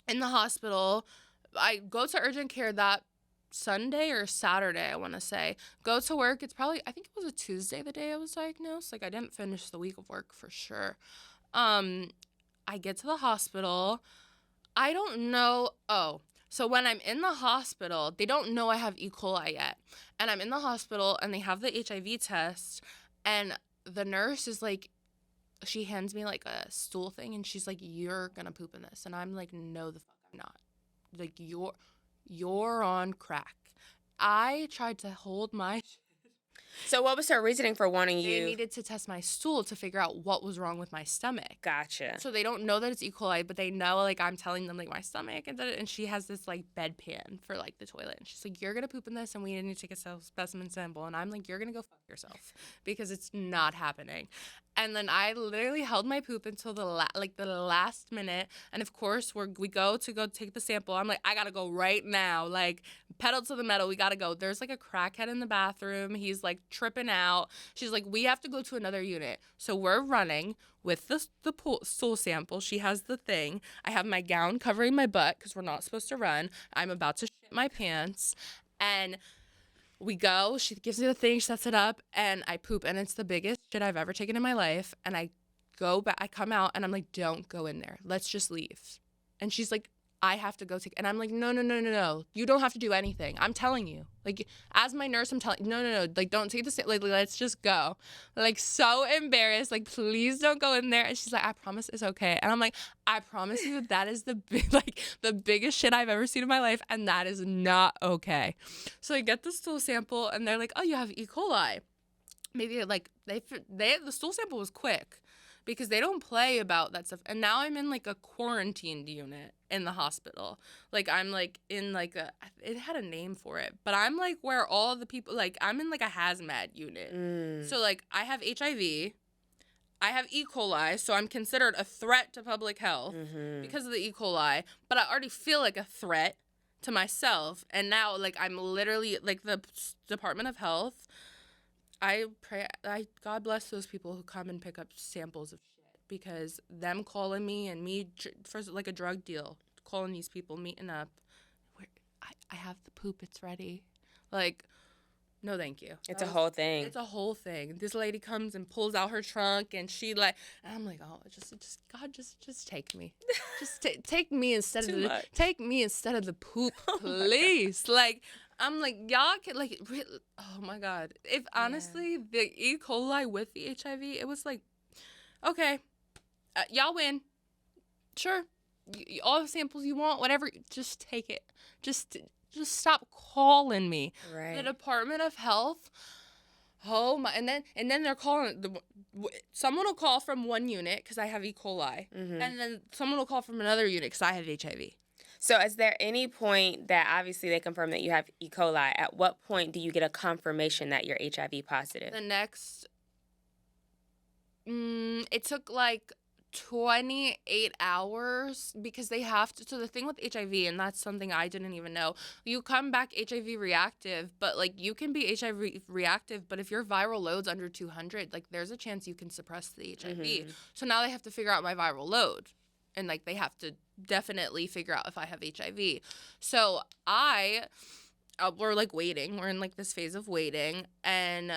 in the hospital. I go to urgent care that Sunday or Saturday, I want to say. Go to work. It's probably, I think it was a Tuesday the day I was diagnosed. Like, I didn't finish the week of work for sure. I get to the hospital. I don't know. Oh, so when I'm in the hospital, they don't know I have E. coli yet. And I'm in the hospital and they have the HIV test. And the nurse is like, she hands me like a stool thing and she's like, you're going to poop in this. And I'm like, no, the fuck I'm not. Like, you're on crack. I tried to hold my shit. So what was her reasoning for wanting They you? needed to test my stool to figure out what was wrong with my stomach. Gotcha. So they don't know that it's E. coli, but they know, like, I'm telling them, like, my stomach and she has this, like, bedpan for, like, the toilet. And she's like, you're going to poop in this and we need to take a specimen sample. And I'm like, you're going to go fuck yourself because it's not happening. And then I literally held my poop until the last minute. And of course, we go take the sample. I'm like, I gotta go right now. Like, pedal to the metal. We gotta go. There's like a crackhead in the bathroom. He's like tripping out. She's like, we have to go to another unit. So we're running with the stool sample. She has the thing. I have my gown covering my butt because we're not supposed to run. I'm about to shit my pants. And we go, she gives me the thing, she sets it up, and I poop, and it's the biggest shit I've ever taken in my life, and I go back, I come out, and I'm like, don't go in there, let's just leave. And she's like, I have to go take, and I'm like, no, you don't have to do anything, I'm telling you, like, as my nurse, I'm telling, no, like, don't take this, like, let's just go, like, so embarrassed, like, please don't go in there. And she's like, I promise it's okay. And I'm like, I promise you that is the biggest shit I've ever seen in my life, and that is not okay. So I get the stool sample, and they're like, oh, you have E. coli. Maybe, like, the stool sample was quick, because they don't play about that stuff. And now I'm in, like, a quarantined unit in the hospital. Like, I'm, like, in, like, it had a name for it. But I'm, like, where all the people, like, I'm in, like, a hazmat unit. So, like, I have HIV. I have E. coli, so I'm considered a threat to public health because of the E. coli. But I already feel like a threat to myself. And now, like, I'm literally, like, the Department of Health, God bless those people who come and pick up samples of shit, because them calling me and me for, like, a drug deal, calling these people, meeting up, I have the poop, it's ready. Like, no, thank you. It's a whole thing. It's a whole thing. This lady comes and pulls out her trunk, and she like, and I'm like, oh, God, just take me, just take me instead of the poop, please. Like, I'm like, y'all can like, oh my God. If honestly, the E. coli with the HIV, it was like, okay, y'all win, sure, all the samples you want, whatever, just take it, just stop calling me. Right. The Department of Health. Oh my! And then they're calling someone will call from one unit because I have E. coli, and then someone will call from another unit because I have HIV. So, is there any point that obviously they confirm that you have E. coli? At what point do you get a confirmation that you're HIV positive? The next, it took like 28 hours because they have to. So the thing with HIV, and that's something I didn't even know, you come back HIV reactive, but like you can be HIV reactive, but if your viral load's under 200, like there's a chance you can suppress the HIV. So now they have to figure out my viral load, and like they have to definitely figure out if I have HIV. So we're like waiting. We're in like this phase of waiting, and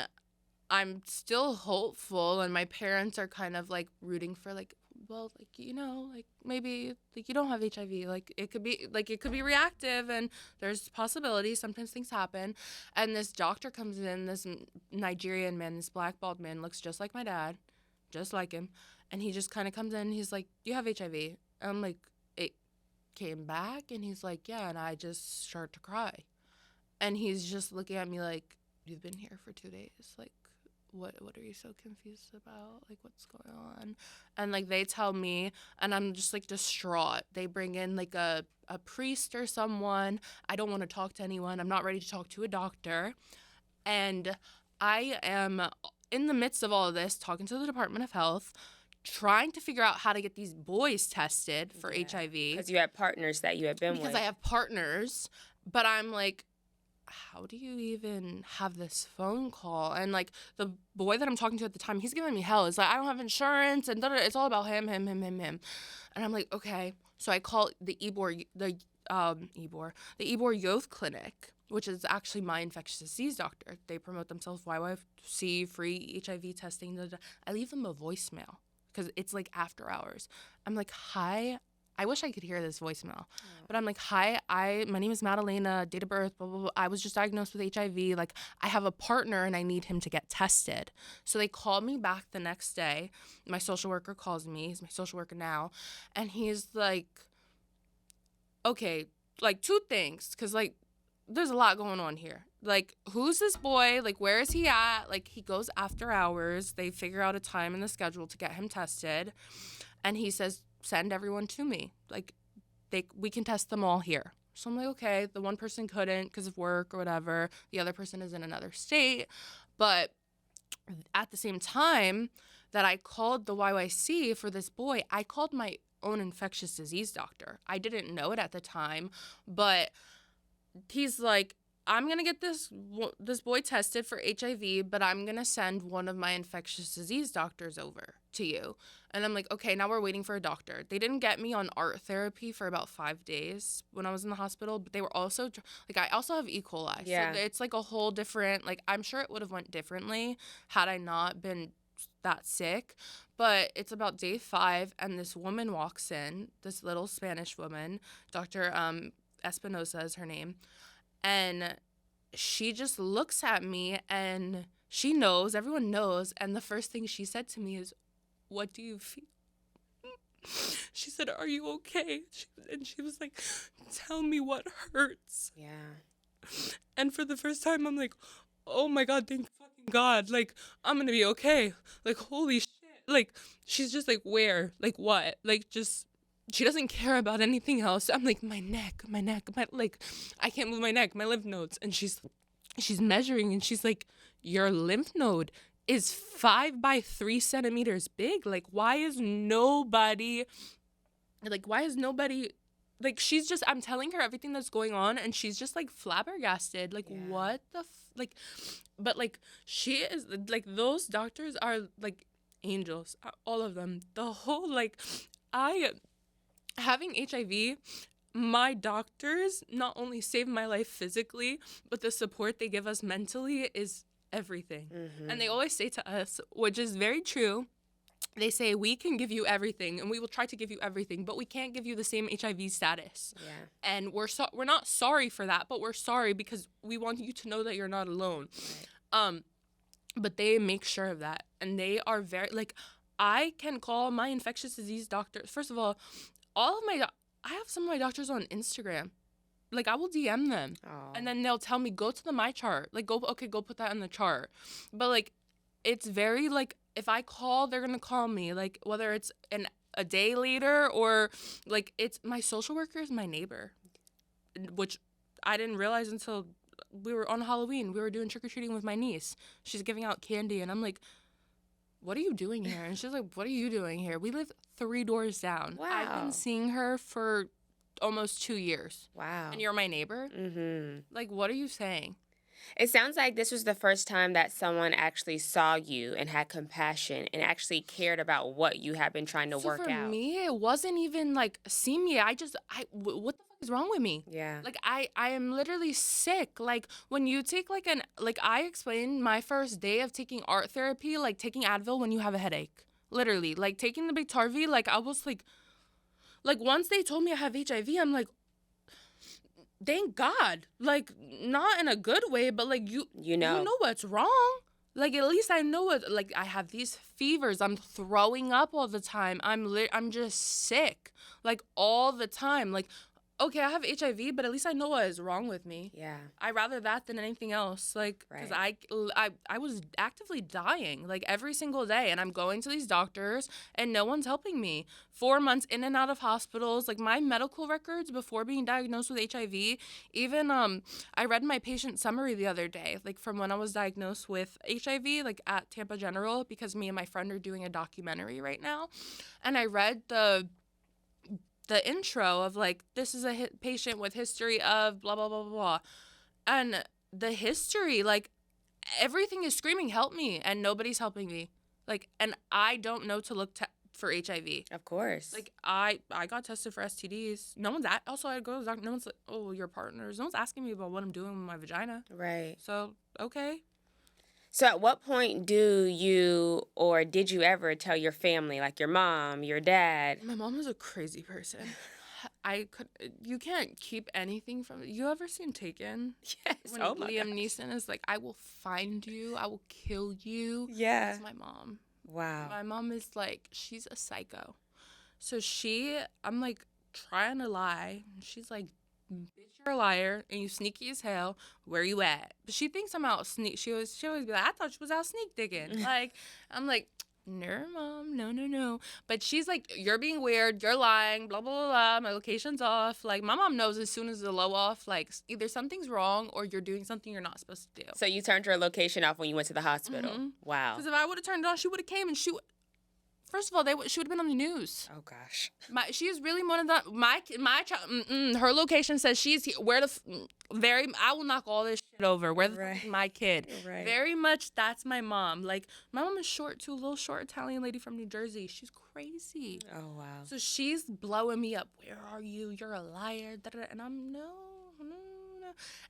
I'm still hopeful, and my parents are kind of like rooting for like, well, like, you know, like maybe like you don't have HIV, like it could be reactive, and there's possibilities, sometimes things happen. And this doctor comes in, this Nigerian man, this black bald man, looks just like my dad, just like him, and he just kind of comes in and he's like, do you have HIV? And I'm like, it came back? And he's like, yeah. And I just start to cry, and he's just looking at me like, you've been here for 2 days, like what are you so confused about? Like, what's going on? And like they tell me, and I'm just like distraught. They bring in like a priest or someone. I don't want to talk to anyone. I'm not ready to talk to a doctor. And I am in the midst of all of this, talking to the Department of Health, trying to figure out how to get these boys tested for HIV. Because you have partners that you have been with. Because I have partners, but I'm like, how do you even have this phone call? And like the boy that I'm talking to at the time, he's giving me hell. It's like, I don't have insurance, and it's all about him. And I'm like, okay. So I call the Ybor Youth Clinic, which is actually my infectious disease doctor. They promote themselves YYC, free HIV testing. I leave them a voicemail because it's like after hours. I'm like, hi. I wish I could hear this voicemail. But I'm like, hi, my name is Madalena, date of birth, blah, blah, blah. I was just diagnosed with HIV. Like, I have a partner and I need him to get tested. So they called me back the next day. My social worker calls me. He's my social worker now. And he's like, okay, like 2 things. Because, like, there's a lot going on here. Like, who's this boy? Like, where is he at? Like, he goes after hours. They figure out a time in the schedule to get him tested. And he says, send everyone to me. Like, we can test them all here. So I'm like, okay, the one person couldn't because of work or whatever. The other person is in another state. But at the same time that I called the YYC for this boy, I called my own infectious disease doctor. I didn't know it at the time, but he's like, I'm going to get this boy tested for HIV, but I'm going to send one of my infectious disease doctors over to you. And I'm like, okay, now we're waiting for a doctor. They didn't get me on art therapy for about 5 days when I was in the hospital, but they were also, like, I also have E. coli. Yeah. So it's like a whole different, like, I'm sure it would have went differently had I not been that sick. But it's about day 5, and this woman walks in, this little Spanish woman, Dr. Espinosa is her name. And she just looks at me, and she knows, everyone knows. And the first thing she said to me is, what do you feel? She said, are you okay? And she was like, tell me what hurts. Yeah. And for the first time, I'm like, oh my God, thank fucking God. Like, I'm going to be okay. Like, holy shit. Like, she's just like, where? Like, what? Like, just... She doesn't care about anything else. I'm like, my neck, like, I can't move my neck, my lymph nodes. And she's measuring, and she's like, your lymph node is 5 by 3 centimeters big. Like, why is nobody like, she's just, I'm telling her everything that's going on, and she's just, like, flabbergasted. Like, Yeah. what the, like, but, like, she is, like, those doctors are, like, angels. All of them. The whole, like, having HIV, my doctors not only saved my life physically, but the support they give us mentally is everything. And they always say to us, which is very true, they say, we can give you everything, and we will try to give you everything, but we can't give you the same HIV status. Yeah. And we're not sorry for that, but we're sorry because we want you to know that you're not alone. Right. But they make sure of that, and they are very, like, I can call my infectious disease doctors. First of all of my, I have some of my doctors on Instagram. Like, I will DM them, and then they'll tell me, go to the My Chart. Like, go put that in the chart. But, like, it's very, like, if I call, they're going to call me. Like, whether it's a day later or, like, it's my social worker is my neighbor, which I didn't realize until we were on Halloween. We were doing trick-or-treating with my niece. She's giving out candy, and I'm like, what are you doing here? And she's like, what are you doing here? We live 3 doors down. Wow. I've been seeing her for almost 2 years. Wow. And you're my neighbor? Mm-hmm. Like, what are you saying? It sounds like this was the first time that someone actually saw you and had compassion and actually cared about what you had been trying to work for out. Me, it wasn't even, like, see me. What the fuck is wrong with me? Yeah. Like, I am literally sick. Like, when you take, like, I explained my first day of taking art therapy, like, taking Advil when you have a headache. Literally. Like, taking the Biktarvy, like, I was, like, once they told me I have HIV, I'm like, thank God. Like, not in a good way, but, like, you know what's wrong. Like, at least I know what, like, I have these fevers. I'm throwing up all the time. I'm just sick, like, all the time. Like, okay, I have HIV, but at least I know what is wrong with me. Yeah. I'd rather that than anything else. Like, because I was actively dying, like, every single day. And I'm going to these doctors, and no one's helping me. 4 months in and out of hospitals. Like, my medical records before being diagnosed with HIV, even, I read my patient summary the other day, like, from when I was diagnosed with HIV, like, at Tampa General, because me and my friend are doing a documentary right now. And I read the intro of, like, this is a patient with history of blah, blah, blah, blah, blah. And the history, like, everything is screaming, help me, and nobody's helping me. Like, and I don't know to look for HIV. Of course. Like, I got tested for STDs. No one's also, I go to the doctor, no one's like, oh, your partners. No one's asking me about what I'm doing with my vagina. Right. So, okay. So at what point do you or did you ever tell your family, like your mom, your dad? My mom is a crazy person. You can't keep anything from it. You ever seen Taken? Yes. When Oh my Liam gosh. Neeson is like, I will find you. I will kill you. Yeah. That's my mom. Wow. My mom is like, she's a psycho. So I'm like trying to lie. She's like, bitch, you're a liar and you sneaky as hell. Where you at? But she thinks I'm out sneak. She always be like, I thought she was out sneak digging. Like, I'm like, no, mom, no. But she's like, you're being weird. You're lying. Blah, blah, blah, blah. My location's off. Like, my mom knows as soon as the low off, like, either something's wrong or you're doing something you're not supposed to do. So you turned your location off when you went to the hospital. Mm-hmm. Wow. Because if I would have turned it on, she would have came and first of all, she would have been on the news. Oh gosh. She is really one of the my child. Her location says she's here. I will knock all this shit over. Where the fuck is my kid? Right. Very much. That's my mom. Like, my mom is short too, a little short Italian lady from New Jersey. She's crazy. Oh wow. So she's blowing me up. Where are you? You're a liar. Da-da-da. And I'm no.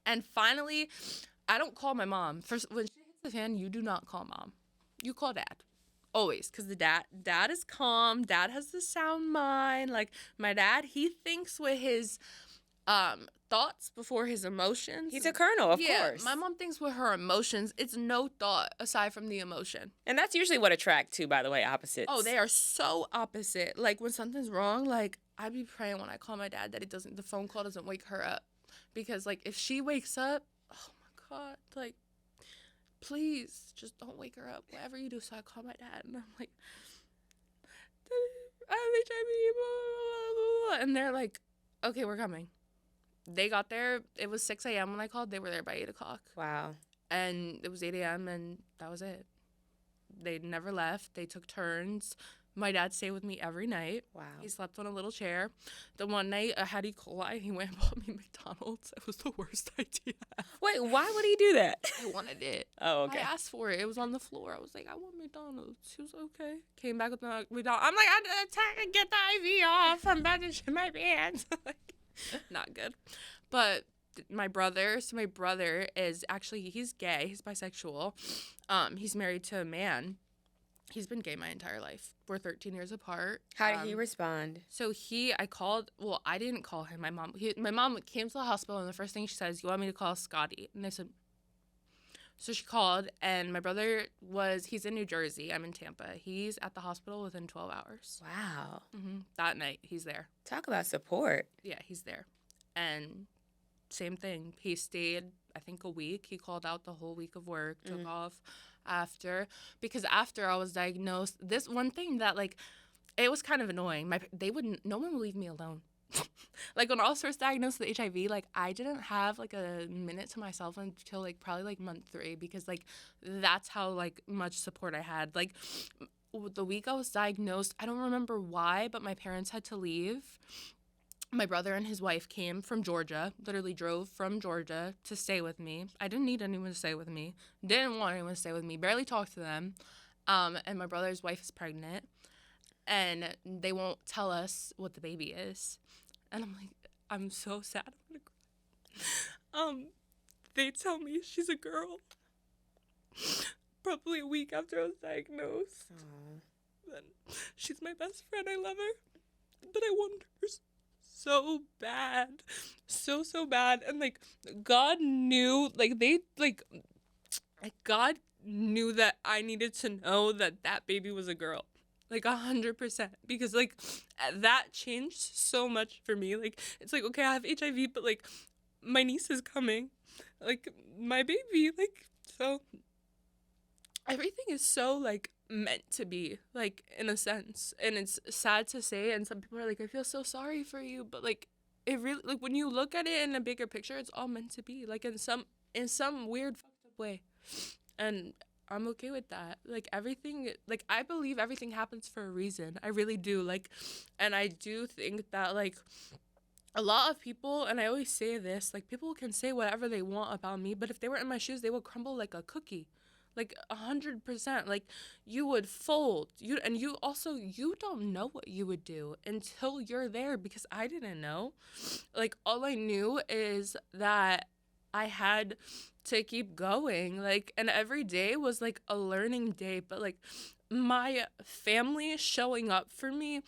And finally, I don't call my mom. First, when she hits the fan, you do not call mom. You call dad. Always, because the dad is calm. Dad has the sound mind. Like, my dad, he thinks with his thoughts before his emotions. He's a colonel, of course. My mom thinks with her emotions. It's no thought aside from the emotion. And that's usually what attract too, by the way, opposites. Oh, they are so opposite. Like, when something's wrong, like, I'd be praying when I call my dad that the phone call doesn't wake her up. Because, like, if she wakes up, oh my God, like, please, just don't wake her up. Whatever you do. So I call my dad, and I'm like, I have HIV, blah, blah, blah. And they're like, okay, we're coming. They got there. It was 6 a.m. when I called. They were there by 8 o'clock. Wow. And it was 8 a.m., and that was it. They never left. They took turns. My dad stayed with me every night. Wow. He slept on a little chair. The one night I had E. coli, he went and bought me McDonald's. It was the worst idea. Wait, why would he do that? I wanted it. Oh, okay. I asked for it. It was on the floor. I was like, I want McDonald's. She was okay. Came back with the McDonald's. I'm like, I had to get the IV off. I'm about to shit my pants. Like, not good. But my brother is actually, he's gay. He's bisexual. He's married to a man. He's been gay my entire life. We're 13 years apart. How did he respond? So I didn't call him. My mom came to the hospital, and the first thing she says, you want me to call Scotty? And I said, so she called, and my brother he's in New Jersey. I'm in Tampa. He's at the hospital within 12 hours. Wow. That night, he's there. Talk about support. Yeah, he's there. And same thing. He stayed, I think, a week. He called out the whole week of work, took off after. Because after I was diagnosed, this one thing that, like, it was kind of annoying. No one would leave me alone. Like, when I was first diagnosed with HIV, like, I didn't have, like, a minute to myself until, like, probably, like, month 3. Because, like, that's how, like, much support I had. Like, the week I was diagnosed, I don't remember why, but my parents had to leave. My brother and his wife came from Georgia, literally drove from Georgia to stay with me. I didn't need anyone to stay with me. Didn't want anyone to stay with me. Barely talked to them. And my brother's wife is pregnant. And they won't tell us what the baby is. And I'm like, I'm so sad. I'm gonna cry. They tell me she's a girl. Probably a week after I was diagnosed. Aww. Then she's my best friend. I love her. But I want her so bad. So bad. And, like, God knew, God knew that I needed to know that baby was a girl. Like, 100%. Because, like, that changed so much for me. Like, it's like, okay, I have HIV, but, like, my niece is coming. Like, my baby. Like, so everything is so, like, meant to be, like, in a sense. And it's sad to say, and some people are like, I feel so sorry for you. But, like, it really, like, when you look at it in a bigger picture, it's all meant to be. Like, in some weird, fucked up way. And I'm okay with that. Like, everything, like, I believe everything happens for a reason. I really do. Like, and I do think that, like, a lot of people, and I always say this, like, people can say whatever they want about me, but if they were in my shoes, they would crumble like a cookie. Like, 100%. Like, you would fold. You don't know what you would do until you're there, because I didn't know. Like, all I knew is that I had to keep going, like, and every day was, like, a learning day. But, like, my family showing up for me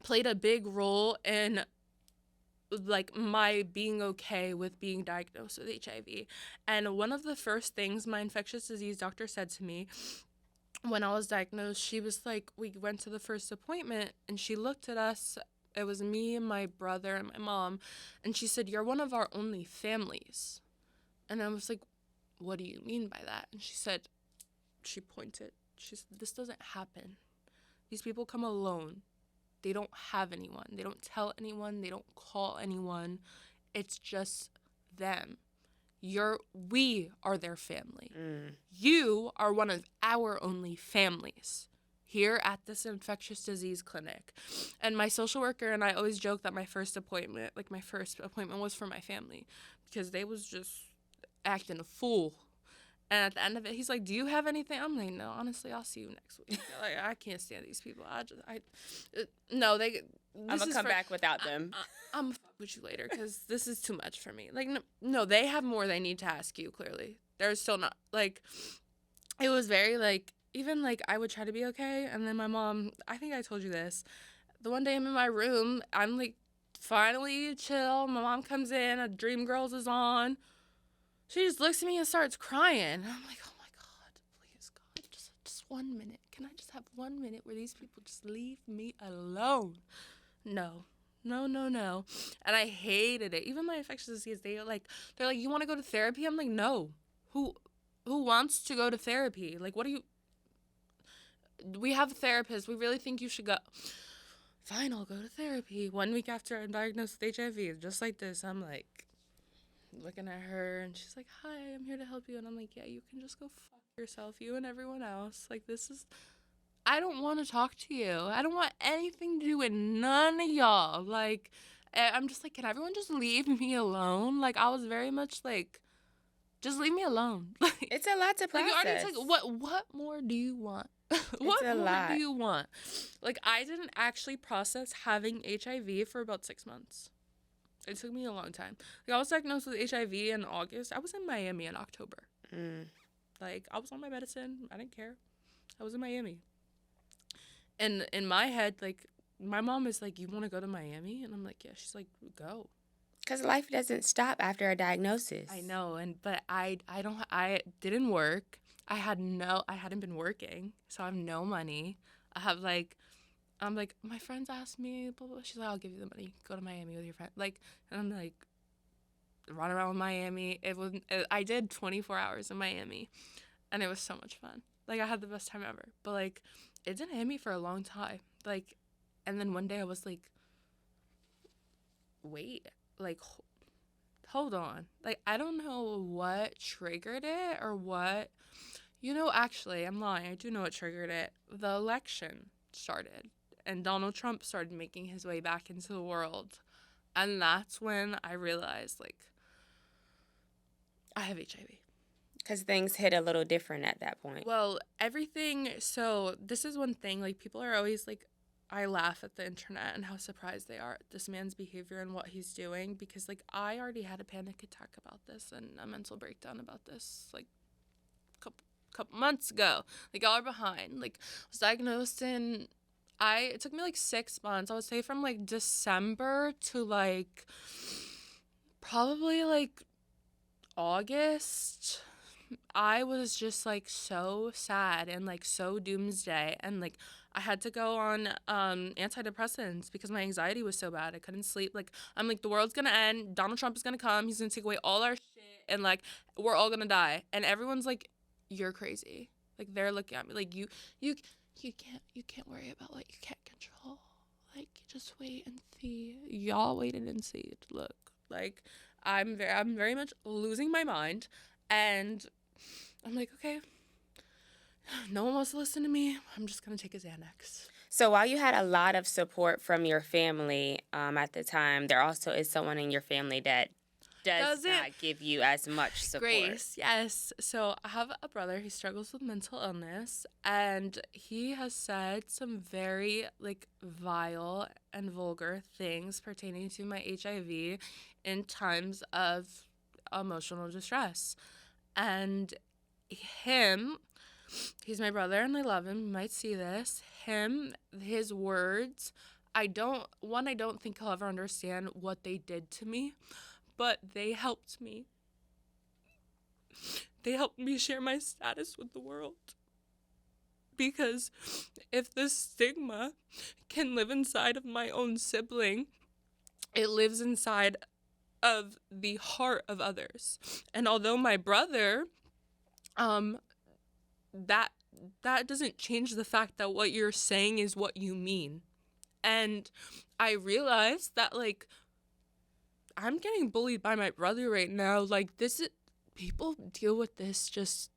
played a big role in, like, my being okay with being diagnosed with HIV. And one of the first things my infectious disease doctor said to me when I was diagnosed, she was like, we went to the first appointment, and she looked at us. It was me and my brother and my mom, and she said, you're one of our only families. And I was like, what do you mean by that? And she pointed, she said, this doesn't happen. These people come alone. They don't have anyone. They don't tell anyone. They don't call anyone. It's just them. We are their family. You are one of our only families here at this infectious disease clinic. And my social worker and I always joke that my first appointment was for my family, because they was just acting a fool. And at the end of it, he's like, do you have anything? I'm like, no, honestly, I'll see you next week. Like, I can't stand these people. I'm going to come back without them. I'm going to fuck with you later, because this is too much for me. Like, no, they have more they need to ask you, clearly. They're still not, like, it was very, like, even, like, I would try to be okay. And then my mom, I think I told you this, the one day I'm in my room, I'm, like, finally chill. My mom comes in, a Dreamgirls is on. She just looks at me and starts crying. And I'm like, oh my God, please, God, just 1 minute. Can I just have 1 minute where these people just leave me alone? No. And I hated it. Even my infectious disease, they're like, you want to go to therapy? I'm like, no. Who wants to go to therapy? Like, we have a therapist. We really think you should go. Fine, I'll go to therapy. 1 week after I'm diagnosed with HIV, just like this, I'm like, looking at her, and she's like, hi, I'm here to help you. And I'm like, yeah, you can just go fuck yourself, you and everyone else. Like, I don't want to talk to you. I don't want anything to do with none of y'all. Like, I'm just like, can everyone just leave me alone? Like, I was very much like, just leave me alone. Like, It's a lot to like you already process. took, what more do you want? It's What a more do lot. you want? Like, I didn't actually process having HIV for about 6 months. It took me a long time. Like, I was diagnosed with HIV in August. I was in Miami in October. Like, I was on my medicine. I didn't care. I was in Miami. And in my head, like, my mom is like, you want to go to Miami? And I'm like, yeah. She's like, go. Because life doesn't stop after a diagnosis. I know. But I didn't work. I hadn't been working. So I have no money. I'm like, my friends asked me, blah, blah. She's like, I'll give you the money. Go to Miami with your friend. Like, and I'm like, run around Miami. I did 24 hours in Miami, and it was so much fun. Like, I had the best time ever. But like, it didn't hit me for a long time. Like, and then one day I was like, wait, like, hold on. Like, I don't know what triggered it or what. Actually, I'm lying. I do know what triggered it. The election started, and Donald Trump started making his way back into the world. And that's when I realized, like, I have HIV. Because things hit a little different at that point. Well, so this is one thing, like, people are always like, I laugh at the internet and how surprised they are at this man's behavior and what he's doing, because, like, I already had a panic attack about this and a mental breakdown about this, like, couple months ago. Like, y'all are behind. Like, I was diagnosed it took me, like, 6 months. I would say from, like, December to, like, probably, like, August. I was just, like, so sad and, like, so doomsday, and, like, I had to go on antidepressants because my anxiety was so bad. I couldn't sleep. Like, I'm like, the world's gonna end. Donald Trump is gonna come. He's gonna take away all our shit, and, like, we're all gonna die. And everyone's like, you're crazy. Like, they're looking at me like, you can't worry about what you can't control. Like, just wait and see. Y'all waited and see. Look, like, I'm very much losing my mind, and I'm like, okay, no one wants to listen to me. I'm just gonna take a Xanax. So while you had a lot of support from your family at the time, there also is someone in your family that does not give you as much support. Grace, yes. So I have a brother. He struggles with mental illness, and he has said some very, like, vile and vulgar things pertaining to my HIV in times of emotional distress. And he's my brother and I love him. You might see this. His words, I don't think he'll ever understand what they did to me, but they helped me. They helped me share my status with the world. Because if this stigma can live inside of my own sibling, it lives inside of the heart of others. And although my brother, that doesn't change the fact that what you're saying is what you mean. And I realized that, like, I'm getting bullied by my brother right now. Like, people deal with this just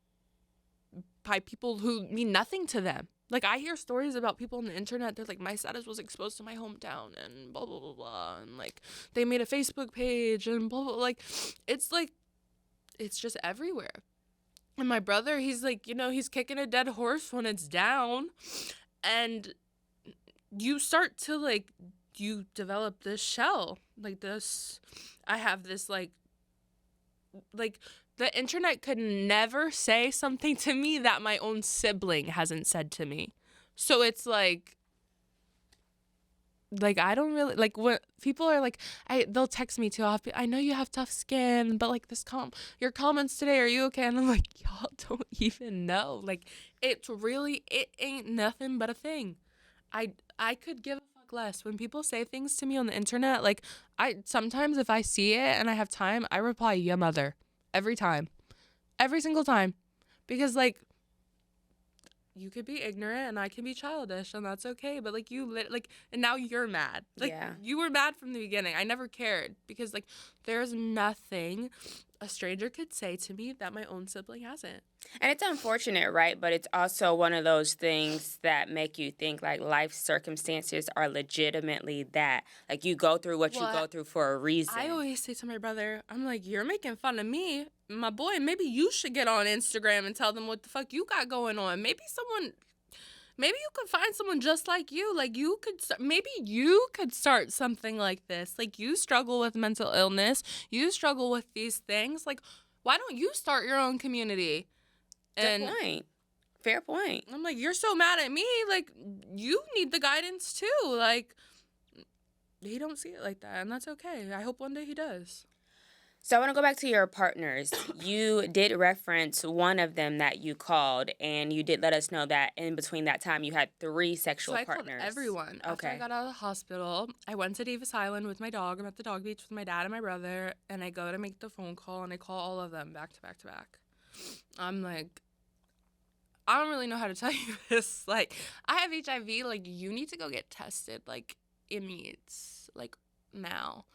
by people who mean nothing to them. Like, I hear stories about people on the internet. They're like, my status was exposed to my hometown and blah, blah, blah, blah. And, like, they made a Facebook page and blah, blah, blah. Like, it's just everywhere. And my brother, he's like, he's kicking a dead horse when it's down. And you start to, like, you develop this shell. Like, I have this, like, the internet could never say something to me that my own sibling hasn't said to me. So it's like, I don't really, like, when people are like, they'll text me too. I know you have tough skin, but, like, your comments today, are you okay? And I'm like, y'all don't even know. Like, it ain't nothing but a thing. I could give a fuck less. When people say things to me on the internet, like, sometimes if I see it and I have time, I reply, yeah, mother. Every time. Every single time. Because, like, you could be ignorant and I can be childish and that's okay. But, like, and now you're mad. Like, Yeah. you were mad from the beginning. I never cared because, like, there's nothing a stranger could say to me that my own sibling hasn't. And it's unfortunate, right? But it's also one of those things that make you think like life circumstances are legitimately that. Like you go through what you Well, go through for a reason. I always say to my brother, I'm like, you're making fun of me. My boy, maybe you should get on Instagram and tell them what the fuck you got going on. Maybe you could find someone just like you. Like maybe you could start something like this. Like you struggle with mental illness. You struggle with these things. Like, why don't you start your own community? Good point. Fair point. I'm like, you're so mad at me. Like, you need the guidance too. Like, he don't see it like that, and that's okay. I hope one day he does. So I want to go back to your partners. You did reference one of them that you called, and you did let us know that in between that time you had 3 sexual So I partners. called everyone. After I got out of the hospital, I went to Davis Island with my dog. I'm at the dog beach with my dad and my brother, and I go to make the phone call, and I call all of them back to back to back. I'm like, I don't really know how to tell you this. Like, I have HIV. Like, you need to go get tested, like, immediate, like, now.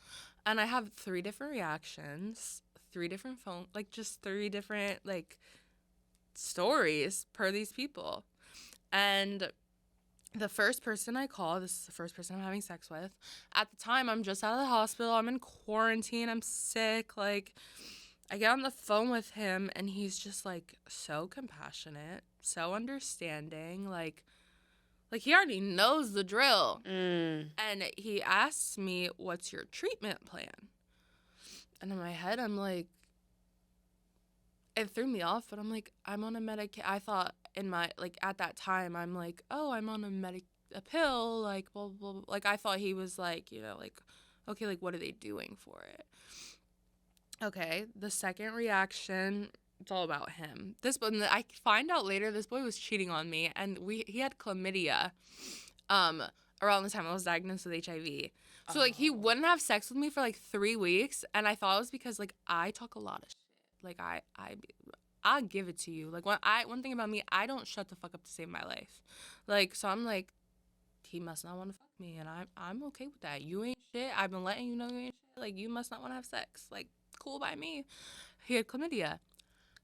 And I have 3 different reactions, 3 different phone, like, just 3 different, like, stories per these people. And the first person I call, this is the first person I'm having sex with. At the time, I'm just out of the hospital. I'm in quarantine. I'm sick. Like, I get on the phone with him, and he's just, like, so compassionate, so understanding. Like he already knows the drill. And he asks me, what's your treatment plan? And in my head, I'm like, it threw me off, but I'm like, I'm on a I thought at that time, I'm like, oh, I'm on a pill, like, blah, blah, blah. Like, I thought he was like, like, okay, like, what are they doing for it? Okay, the second reaction, it's all about him. I find out later this boy was cheating on me, and he had chlamydia around the time I was diagnosed with HIV. So, like, he wouldn't have sex with me for, like, 3 weeks, and I thought it was because, like, I talk a lot of shit. Like, I'll give it to you. Like, one thing about me, I don't shut the fuck up to save my life. Like, so I'm like, he must not want to fuck me, and I'm okay with that. You ain't shit. I've been letting you know you ain't shit. Like, you must not want to have sex. Like, cool by me. He had chlamydia.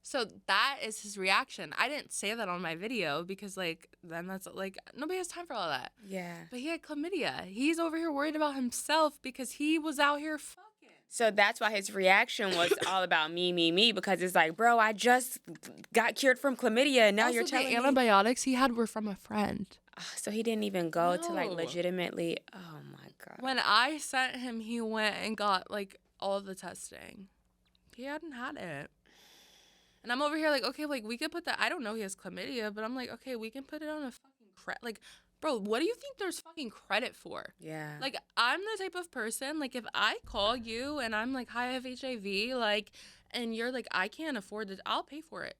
So that is his reaction. I didn't say that on my video because, like, then that's, like, nobody has time for all that. Yeah. But he had chlamydia. He's over here worried about himself because he was out here fucking. So that's why his reaction was all about me, because it's like, bro, I just got cured from chlamydia, and now Also, you're telling the me. antibiotics he had were from a friend. So he didn't even go to, like, No. legitimately. Oh, my God. When I sent him, he went and got, like, all of the testing. He hadn't had it. And I'm over here like, okay, like, we could put that. I don't know he has chlamydia, but I'm like, okay, we can put it on a fucking like, bro, what do you think there's fucking credit for? Yeah. Like, I'm the type of person, like, if I call you and I'm like, hi, I have HIV, like, and you're like, I can't afford it, I'll pay for it.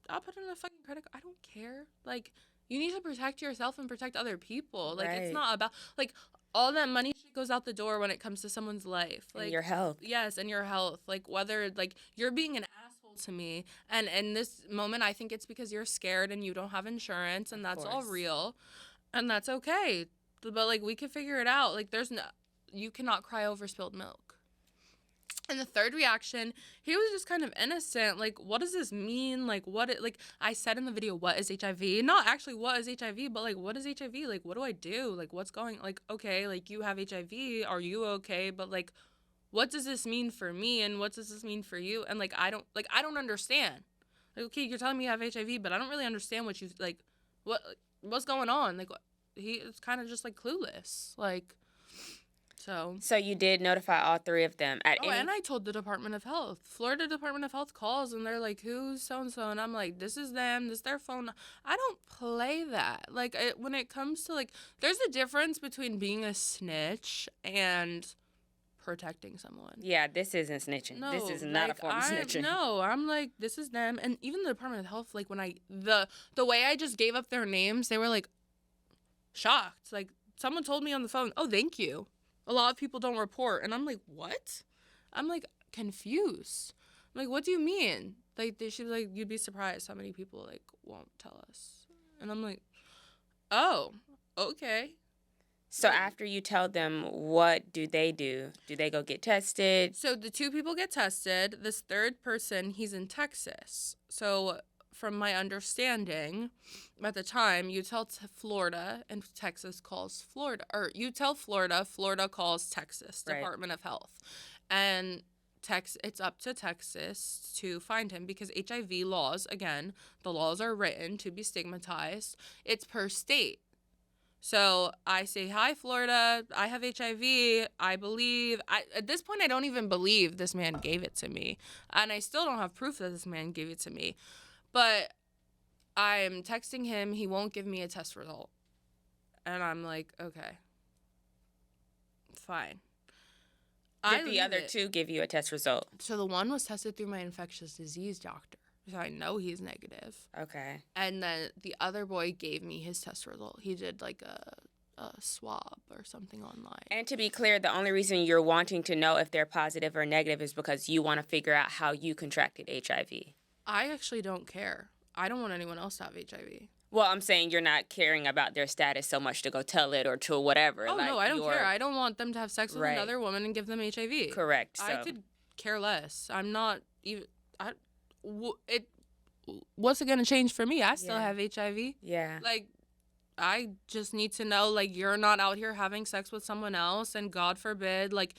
I'll put it on a fucking credit card. I don't care. Like, you need to protect yourself and protect other people. Like, It's not about, like, all that money shit goes out the door when it comes to someone's life. Like, and your health. Yes, and your health. Like, whether, like, you're being an asshole to me, and in this moment, I think it's because you're scared and you don't have insurance, and that's all real, and that's okay. But, like, we can figure it out. Like, you cannot cry over spilled milk. And the third reaction, he was just kind of innocent. Like, what does this mean? Like, like, I said in the video, what is HIV? Not actually what is HIV, but, like, what is HIV? Like, what do I do? Like, what's going, like, okay, like, you have HIV. Are you okay? But, like, what does this mean for me? And what does this mean for you? And, like, I don't understand. Like, okay, you're telling me you have HIV, but I don't really understand what you, like, what's going on? Like, he is kind of just, like, clueless. Like, So you did notify all 3 of them at and I told the Department of Health. Florida Department of Health calls, and they're like, who's so-and-so? And I'm like, this is them. This is their phone. I don't play that. Like, when it comes to, like, there's a difference between being a snitch and protecting someone. Yeah, this isn't snitching. No, this is not a form of snitching. No, I'm like, this is them. And even the Department of Health, like, when the way I just gave up their names, they were, like, shocked. Like, someone told me on the phone, oh, thank you. A lot of people don't report. And I'm like, what? I'm, like, confused. I'm like, what do you mean? Like, she was like, you'd be surprised how many people, like, won't tell us. And I'm like, oh, okay. So after you tell them, what do? Do they go get tested? So the two people get tested. This third person, he's in Texas. So from my understanding, at the time, you tell Florida, and Texas calls Florida. Or you tell Florida, Florida calls Texas, Right. Department of Health. And it's up to Texas to find him because HIV laws, again, the laws are written to be stigmatized. It's per state. So I say, hi, Florida, I have HIV. At this point, I don't even believe this man gave it to me. And I still don't have proof that this man gave it to me. But I'm texting him. He won't give me a test result. And I'm like, okay, fine. Did the other two give you a test result? So the one was tested through my infectious disease doctor. So I know he's negative. Okay. And then the other boy gave me his test result. He did like a swab or something online. And to be clear, the only reason you're wanting to know if they're positive or negative is because you want to figure out how you contracted HIV. I actually don't care. I don't want anyone else to have HIV. Well, I'm saying you're not caring about their status so much to go tell it or to whatever. Oh, no, I don't care. I don't want them to have sex with Right. another woman and give them HIV. Correct. I could care less. I'm not even... what's it going to change for me? I still have HIV. Yeah. Like, I just need to know, like, you're not out here having sex with someone else, and God forbid, like,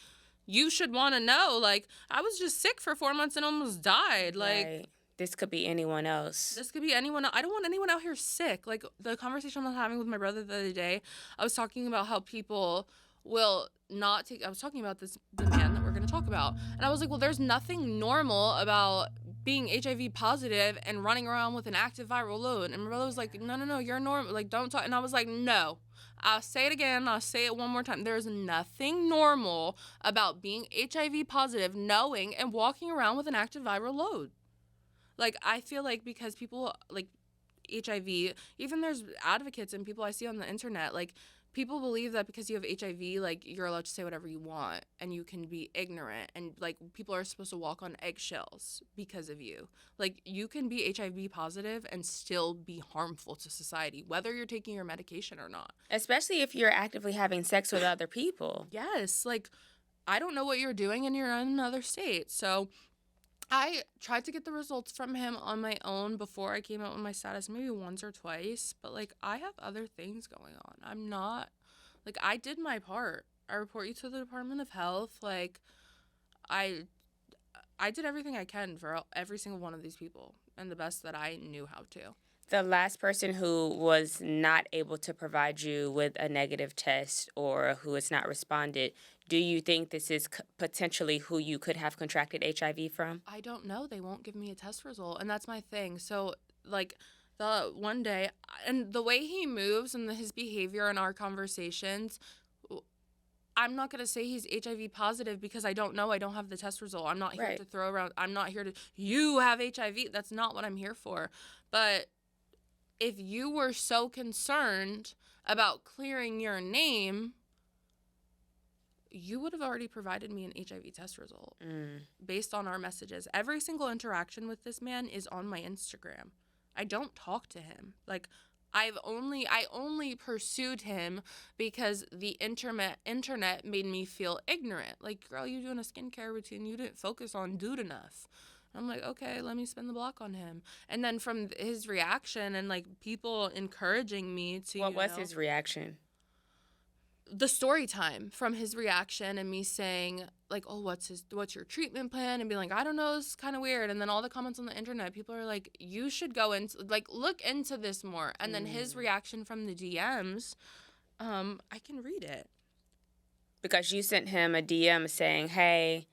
you should want to know, like, I was just sick for 4 months and almost died. Like, right. This could be anyone else. This could be anyone. I don't want anyone out here sick. Like, the conversation I was having with my brother the other day, I was talking about how people will not take... I was talking about the man that we're going to talk about. And I was like, well, there's nothing normal about being HIV positive and running around with an active viral load. And my brother was like, no, you're normal. Like, don't talk. And I was like, no. I'll say it again. I'll say it one more time. There's nothing normal about being HIV positive, knowing and walking around with an active viral load. Like, I feel like because people, like, HIV, even there's advocates and people I see on the internet, like, people believe that because you have HIV, like, you're allowed to say whatever you want and you can be ignorant and, like, people are supposed to walk on eggshells because of you. Like, you can be HIV positive and still be harmful to society, whether you're taking your medication or not. Especially if you're actively having sex with other people. Yes. Like, I don't know what you're doing and you're in another state. So I tried to get the results from him on my own before I came out with my status, maybe once or twice. But, like, I have other things going on. I'm not, like, I did my part. I report you to the Department of Health. Like, I did everything I can for every single one of these people and the best that I knew how to. The last person who was not able to provide you with a negative test or who has not responded, do you think this is potentially who you could have contracted HIV from? I don't know. They won't give me a test result, and that's my thing. So, like, the one day, and the way he moves and his behavior in our conversations, I'm not going to say he's HIV positive because I don't know. I don't have the test result. I'm not here to throw around. I'm not here to, you have HIV. That's not what I'm here for. But if you were so concerned about clearing your name, you would have already provided me an HIV test result based on our messages. Every single interaction with this man is on my Instagram. I don't talk to him. Like, I only pursued him because the internet made me feel ignorant. Like, girl, you doing a skincare routine, you didn't focus on dude enough. I'm like, okay, let me spin the block on him. And then from his reaction and, like, people encouraging me to, What was his reaction? The story time from his reaction and me saying, like, oh, what's your treatment plan? And being like, I don't know, it's kind of weird. And then all the comments on the internet, people are like, you should go into, like, look into this more. And then his reaction from the DMs, I can read it. Because you sent him a DM saying, hey.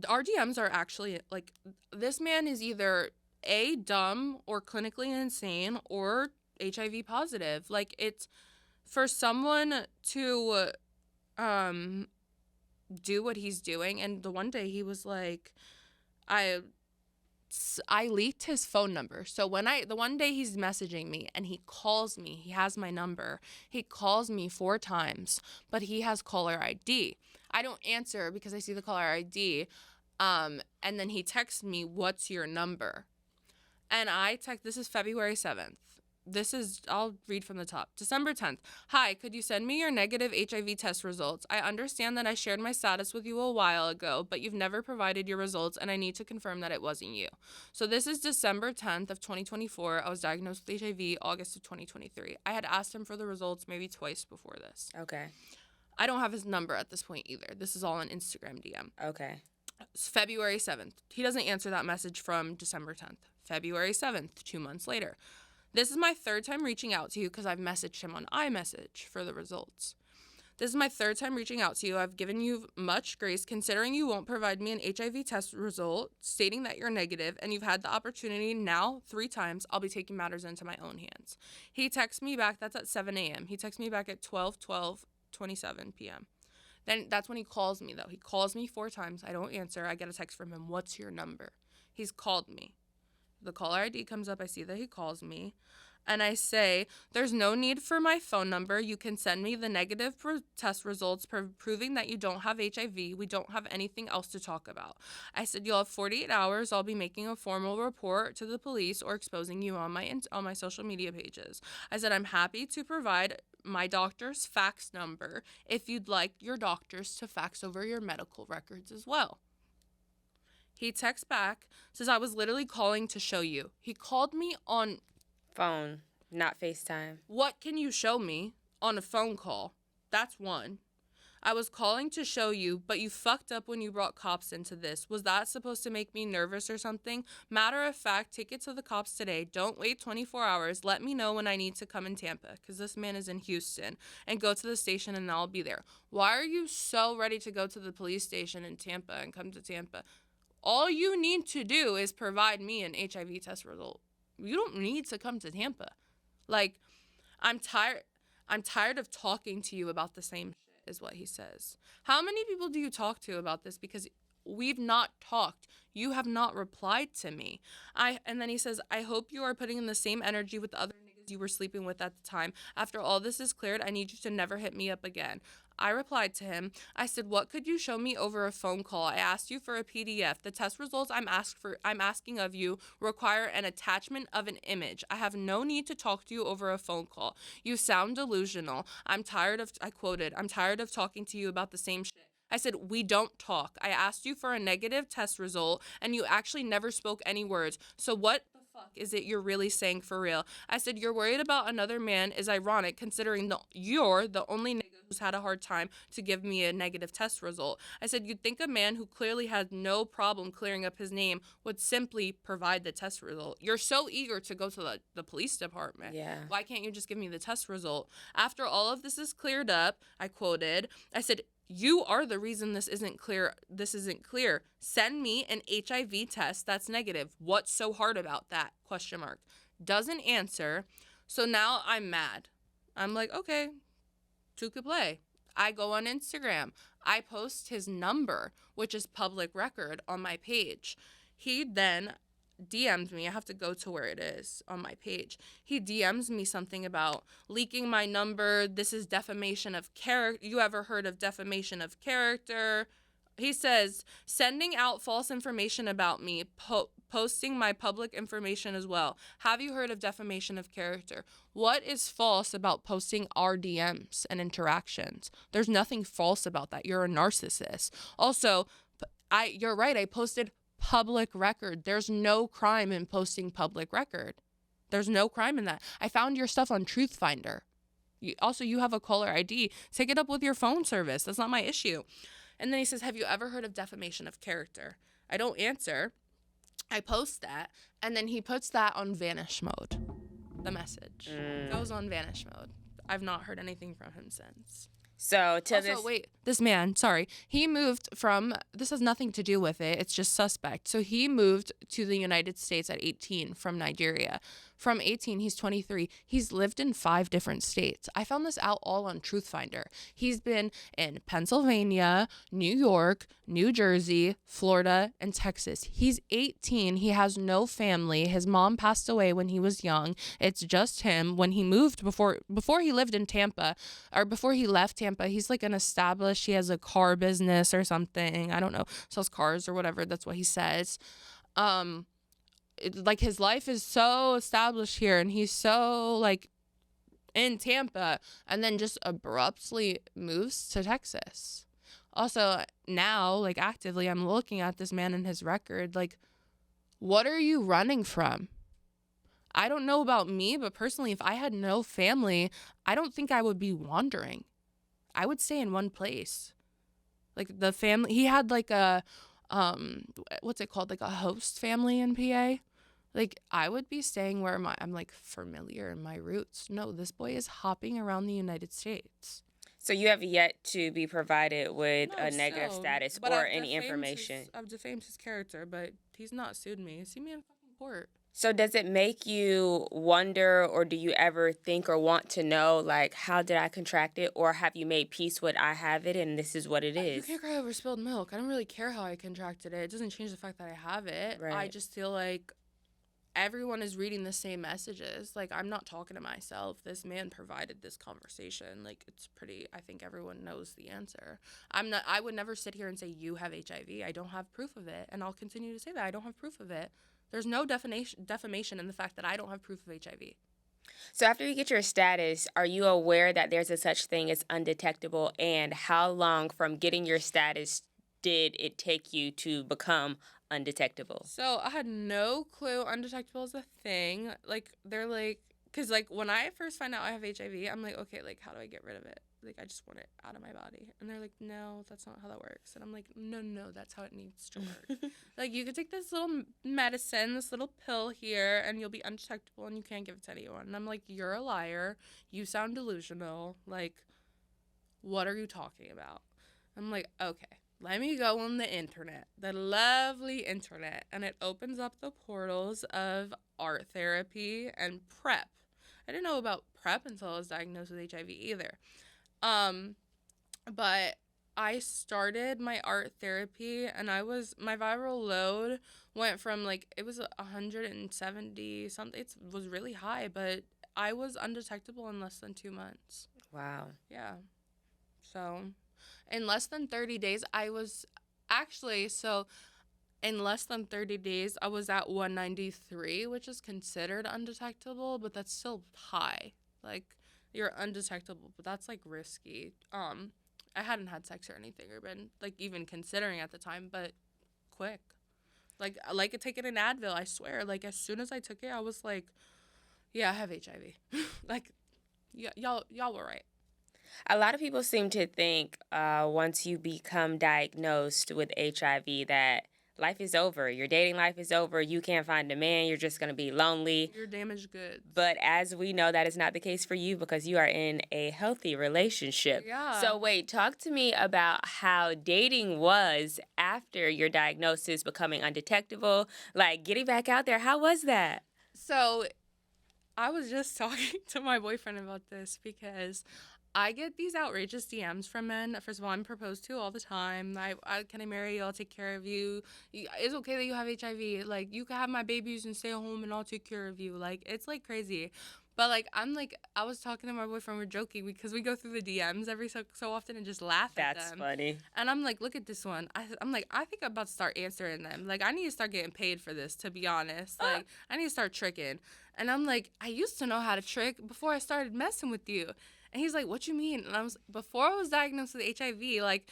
Our DMs are actually, like, this man is either A, dumb or clinically insane or HIV positive. Like, it's for someone to do what he's doing. And the one day he was like, I leaked his phone number. So the one day he's messaging me and he calls me, he has my number. He calls me 4 times, but he has caller ID. I don't answer because I see the caller ID. And then he texts me, what's your number? And this is February 7th. I'll read from the top. December 10th. Hi, could you send me your negative HIV test results? I understand that I shared my status with you a while ago, but you've never provided your results, and I need to confirm that it wasn't you. So this is December 10th of 2024. I was diagnosed with HIV August of 2023. I had asked him for the results maybe twice before this. Okay. I don't have his number at this point either. This is all an Instagram DM. Okay. It's February 7th. He doesn't answer that message from December 10th. February 7th, 2 months later. This is my third time reaching out to you because I've messaged him on iMessage for the results. This is my third time reaching out to you. I've given you much grace considering you won't provide me an HIV test result stating that you're negative, and you've had the opportunity now 3 times. I'll be taking matters into my own hands. He texts me back. That's at 7 a.m. He texts me back at 12:27 p.m. Then that's when he calls me, though. He calls me 4 times. I don't answer. I get a text from him. What's your number? He's called me. The caller ID comes up. I see that he calls me. And I say, there's no need for my phone number. You can send me the negative test results proving that you don't have HIV. We don't have anything else to talk about. I said, you'll have 48 hours. I'll be making a formal report to the police or exposing you on my social media pages. I said, I'm happy to provide my doctor's fax number if you'd like your doctors to fax over your medical records as well. He texts back, says, I was literally calling to show you. He called me on Phone, not FaceTime. what can you show me on a phone call? That's one. I was calling to show you, but you fucked up when you brought cops into this. Was that supposed to make me nervous or something? Matter of fact, take it to the cops today. Don't wait 24 hours. Let me know when I need to come in Tampa, because this man is in Houston, and go to the station and I'll be there. Why are you so ready to go to the police station in Tampa and come to Tampa? All you need to do is provide me an HIV test result. You don't need to come to Tampa. Like, I'm tired of talking to you about the same shit, is what he says. How many people do you talk to about this? Because we've not talked. You have not replied to me. And then he says, I hope you are putting in the same energy with the other niggas you were sleeping with at the time. After all this is cleared, I need you to never hit me up again. I replied to him. I said, what could you show me over a phone call? I asked you for a PDF. The test results I'm asking of you require an attachment of an image. I have no need to talk to you over a phone call. You sound delusional. I quoted, I'm tired of talking to you about the same shit. I said, we don't talk. I asked you for a negative test result, and you actually never spoke any words. So what the fuck is it you're really saying for real? I said, you're worried about another man is ironic considering you're the only nigga who's had a hard time to give me a negative test result. I said, you'd think a man who clearly had no problem clearing up his name would simply provide the test result. You're so eager to go to the police department. Yeah. Why can't you just give me the test result? After all of this is cleared up, I quoted, I said, you are the reason this isn't clear. Send me an HIV test that's negative. What's so hard about that? ? Doesn't answer. So now I'm mad. I'm like, okay, two could play. I go on Instagram. I post his number, which is public record, on my page. He then DMs me. I have to go to where it is on my page. He DMs me something about leaking my number. This is defamation of character. You ever heard of defamation of character? He says, sending out false information about me, posting my public information as well. Have you heard of defamation of character? What is false about posting our DMs and interactions? There's nothing false about that. You're a narcissist. Also, you're right. I posted public record. There's no crime in posting public record. There's no crime in that. I found your stuff on Truth Finder. You have a caller ID. Take it up with your phone service. That's not my issue. And then he says, have you ever heard of defamation of character? I don't answer. I post that, and then he puts that on vanish mode. The message goes on vanish mode. I've not heard anything from him since. So this man, sorry, he moved from, this has nothing to do with it, it's just suspect. So he moved to the United States at 18 from Nigeria. From 18, he's 23. He's lived in 5 different states. I found this out all on Truth Finder. He's been in Pennsylvania, New York, New Jersey, Florida, and Texas. He's 18. He has no family. His mom passed away when he was young. It's just him. When he moved, before he lived in Tampa, or before he left Tampa, he's like he has a car business or something. I don't know, sells cars or whatever. That's what he says. like his life is so established here and he's so like in Tampa and then just abruptly moves to Texas. Also, now, like actively, I'm looking at this man and his record. Like, what are you running from? I don't know about me, but personally, if I had no family, I don't think I would be wandering. I would stay in one place. Like the family, he had like a, what's it called? Like a host family in PA. Like I would be staying where I'm like familiar in my roots. No, this boy is hopping around the United States. So you have yet to be provided with No, a negative still, status but or any information. I've defamed his character, but he's not sued me. See me in fucking court. So does it make you wonder, or do you ever think or want to know, like, how did I contract it? Or have you made peace with I have it and this is what it You is? can't cry over spilled milk. I don't really care how I contracted it. It doesn't change the fact that I have it. I Right. just feel like everyone is reading the same messages. Like, I'm not talking to myself. This man provided this conversation. Like, it's pretty, I think everyone knows the answer. I would never sit here and say, you have HIV. I don't have proof of it. And I'll continue to say that. I don't have proof of it. There's no defamation in the fact that I don't have proof of HIV. So after you get your status, are you aware that there's a such thing as undetectable? And how long from getting your status did it take you to become undetectable? So I had no clue undetectable is a thing. Like, they're like, because, like, when I first find out I have HIV, I'm like, okay, like, how do I get rid of it? Like, I just want it out of my body. And they're like, no, that's not how that works. And I'm like, no, that's how it needs to work. Like, you could take this little medicine, this little pill here, and you'll be undetectable and you can't give it to anyone. And I'm like, you're a liar. You sound delusional. Like, what are you talking about? I'm like, okay, let me go on the internet, the lovely internet, and it opens up the portals of art therapy and PrEP. I didn't know about PrEP until I was diagnosed with HIV either. But I started my art therapy and my viral load went from like, it was 170 something. It was really high, but I was undetectable in less than 2 months. Wow. Yeah. So in less than 30 days, I was actually, so in less than 30 days, I was at 193, which is considered undetectable, but that's still high. Like, you're undetectable, but that's like risky. I hadn't had sex or anything or been like even considering at the time, but quick. Like taking an Advil, I swear. Like, as soon as I took it, I was like, yeah, I have HIV. Like, y'all were right. A lot of people seem to think once you become diagnosed with HIV that life is over. Your dating life is over. You can't find a man. You're just going to be lonely. You're damaged goods. But as we know, that is not the case for you because you are in a healthy relationship. Yeah. So wait, talk to me about how dating was after your diagnosis, becoming undetectable, like getting back out there. How was that? So I was just talking to my boyfriend about this because I get these outrageous DMs from men. First of all, I'm proposed to all the time. Can I marry you? I'll take care of you. It's okay that you have HIV. Like, you can have my babies and stay home and I'll take care of you. Like, it's like crazy. But like, I was talking to my boyfriend, we're joking because we go through the DMs every so often and just laugh at them. That's funny. And I'm like, look at this one. I'm like, I think I'm about to start answering them. Like, I need to start getting paid for this, to be honest. Like, I need to start tricking. And I'm like, I used to know how to trick before I started messing with you. And he's like, what you mean? And before I was diagnosed with HIV, like,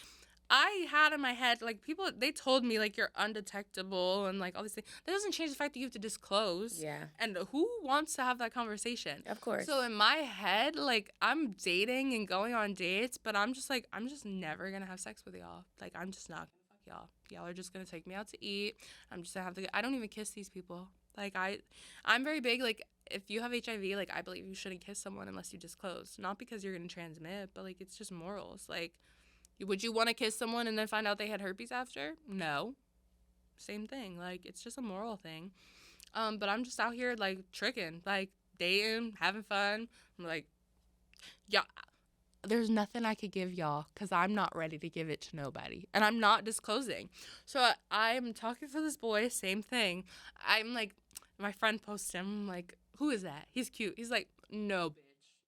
I had in my head, like, people, they told me, like, you're undetectable and, like, all these things. That doesn't change the fact that you have to disclose. Yeah. And who wants to have that conversation? Of course. So in my head, like, I'm dating and going on dates, but I'm just like, I'm just never going to have sex with y'all. Like, I'm just not going to fuck y'all. Y'all are just going to take me out to eat. I'm just going to have to, I don't even kiss these people. Like, I'm very big, like, if you have HIV, like, I believe you shouldn't kiss someone unless you disclose. Not because you're going to transmit, but, like, it's just morals. Like, would you want to kiss someone and then find out they had herpes after? No. Same thing. Like, it's just a moral thing. But I'm just out here, like, tricking, like, dating, having fun. I'm like, yeah, there's nothing I could give y'all because I'm not ready to give it to nobody. And I'm not disclosing. So I'm talking to this boy, same thing. I'm like, my friend posts him, I'm like, who is that? He's cute. He's like, no, bitch.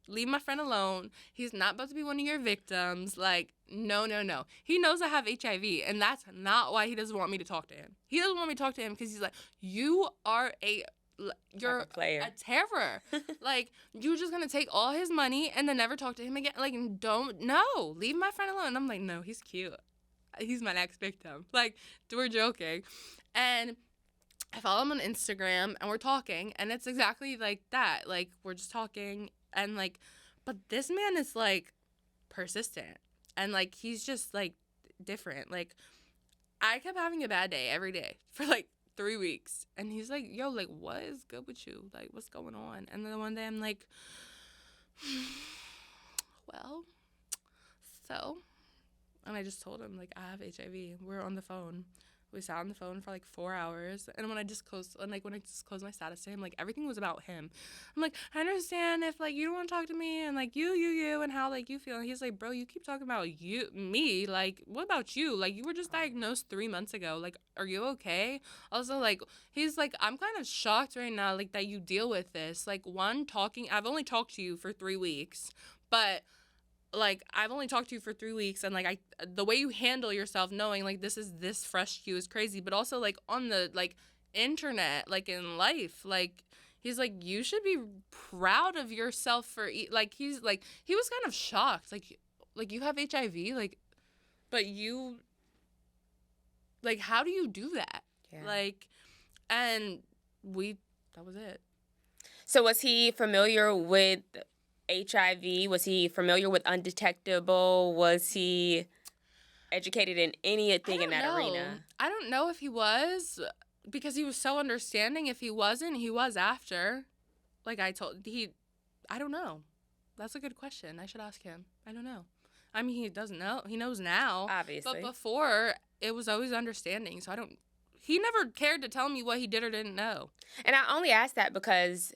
leave my friend alone. He's not about to be one of your victims. Like, no, no, no. He knows I have HIV, and that's not why he doesn't want me to talk to him. He doesn't want me to talk to him because he's like, you are you're Like a player. a terror. Like, you're just gonna take all his money and then never talk to him again. Like, leave my friend alone. And I'm like, no, he's cute. He's my next victim. Like, we're joking. And I follow him on Instagram and we're talking, and it's exactly like that. Like, we're just talking, and like, but this man is like persistent, and like, he's just like different. Like, I kept having a bad day every day for like 3 weeks, and he's like, yo, like, what is good with you? Like, what's going on? And then one day I'm like, well, so, and I just told him, like, I have HIV. We're on the phone. We sat on the phone for like 4 hours, and when I just closed my status to him, like, everything was about him. I'm like, I understand if like you don't want to talk to me, and like you and how like you feel. And he's like, bro, you keep talking about me, like, what about you? Like, you were just diagnosed 3 months ago. Like, are you okay? Also, like, he's like, I'm kind of shocked right now, like, that you deal with this. Like, I've only talked to you for 3 weeks, but like, I've only talked to you for 3 weeks, and like, the way you handle yourself, knowing like this is this fresh to you is crazy. But also, like, on the like internet, like in life, like, he's like, you should be proud of yourself for like, he's like, he was kind of shocked, like you have HIV, like, but you, like, how do you do that? Yeah. Like, and that was it. So was he familiar with HIV? Was he familiar with undetectable? Was he educated in anything in that arena? I don't know if he was, because he was so understanding. If he wasn't, he was after. Like, I don't know. That's a good question. I should ask him. I don't know. I mean, he doesn't know. He knows now. Obviously. But before, it was always understanding. So he never cared to tell me what he did or didn't know. And I only ask that because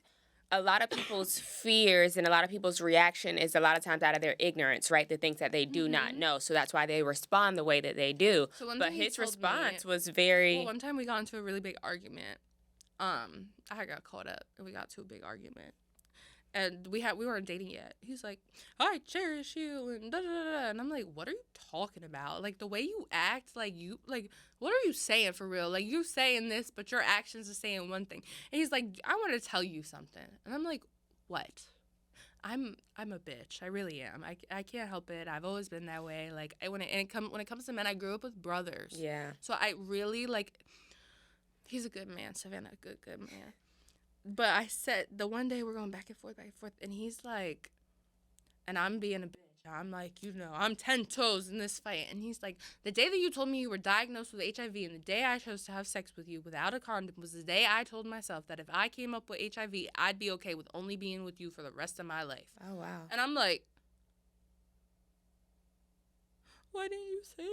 a lot of people's fears and a lot of people's reaction is a lot of times out of their ignorance, right? The things that they do not know. So that's why they respond the way that they do. So but his response was very... Well, one time we got into a really big argument. I got caught up, and we got to a big argument. And we weren't dating yet. He's like, I cherish you, and da da da da. And I'm like, what are you talking about? Like, the way you act, like, what are you saying for real? Like, you saying this, but your actions are saying one thing. And he's like, I want to tell you something. And I'm like, what? I'm a bitch. I really am. I can't help it. I've always been that way. Like, when it comes to men, I grew up with brothers. Yeah. So I really, like, he's a good man, Savannah. Good man. But I said, the one day we're going back and forth, and he's like, and I'm being a bitch. I'm like, I'm 10 toes in this fight. And he's like, the day that you told me you were diagnosed with HIV and the day I chose to have sex with you without a condom was the day I told myself that if I came up with HIV, I'd be okay with only being with you for the rest of my life. Oh, wow. And I'm like, why didn't you say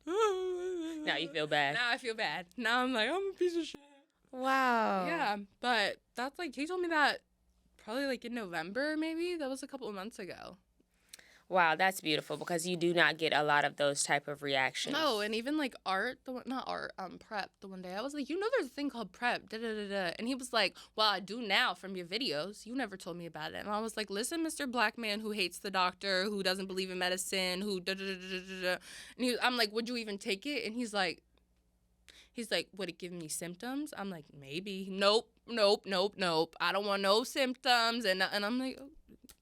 that? Now you feel bad. Now I feel bad. Now I'm like, I'm a piece of shit. Wow. Yeah, but that's like, he told me that probably like in November, maybe. That was a couple of months ago. Wow, that's beautiful because you do not get a lot of those type of reactions. No, and even like PrEP, the one day I was like, there's a thing called PrEP, da-da-da-da. And he was like, well, I do now from your videos. You never told me about it. And I was like, listen, Mr. Black man who hates the doctor, who doesn't believe in medicine, who da-da-da-da-da-da. And I'm like, would you even take it? And he's like, would it give me symptoms? I'm like, maybe. Nope. I don't want no symptoms. And I'm like, oh,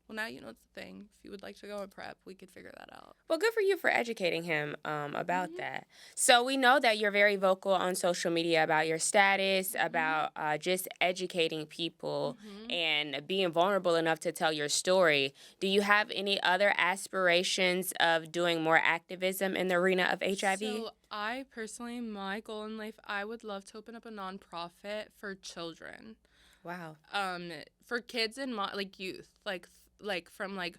well, now you know it's the thing. If you would like to go on PrEP, we could figure that out. Well, good for you for educating him about that. So we know that you're very vocal on social media about your status, about just educating people and being vulnerable enough to tell your story. Do you have any other aspirations of doing more activism in the arena of HIV? So I personally, my goal in life, I would love to open up a nonprofit for children. Wow. For kids and like youth, like from like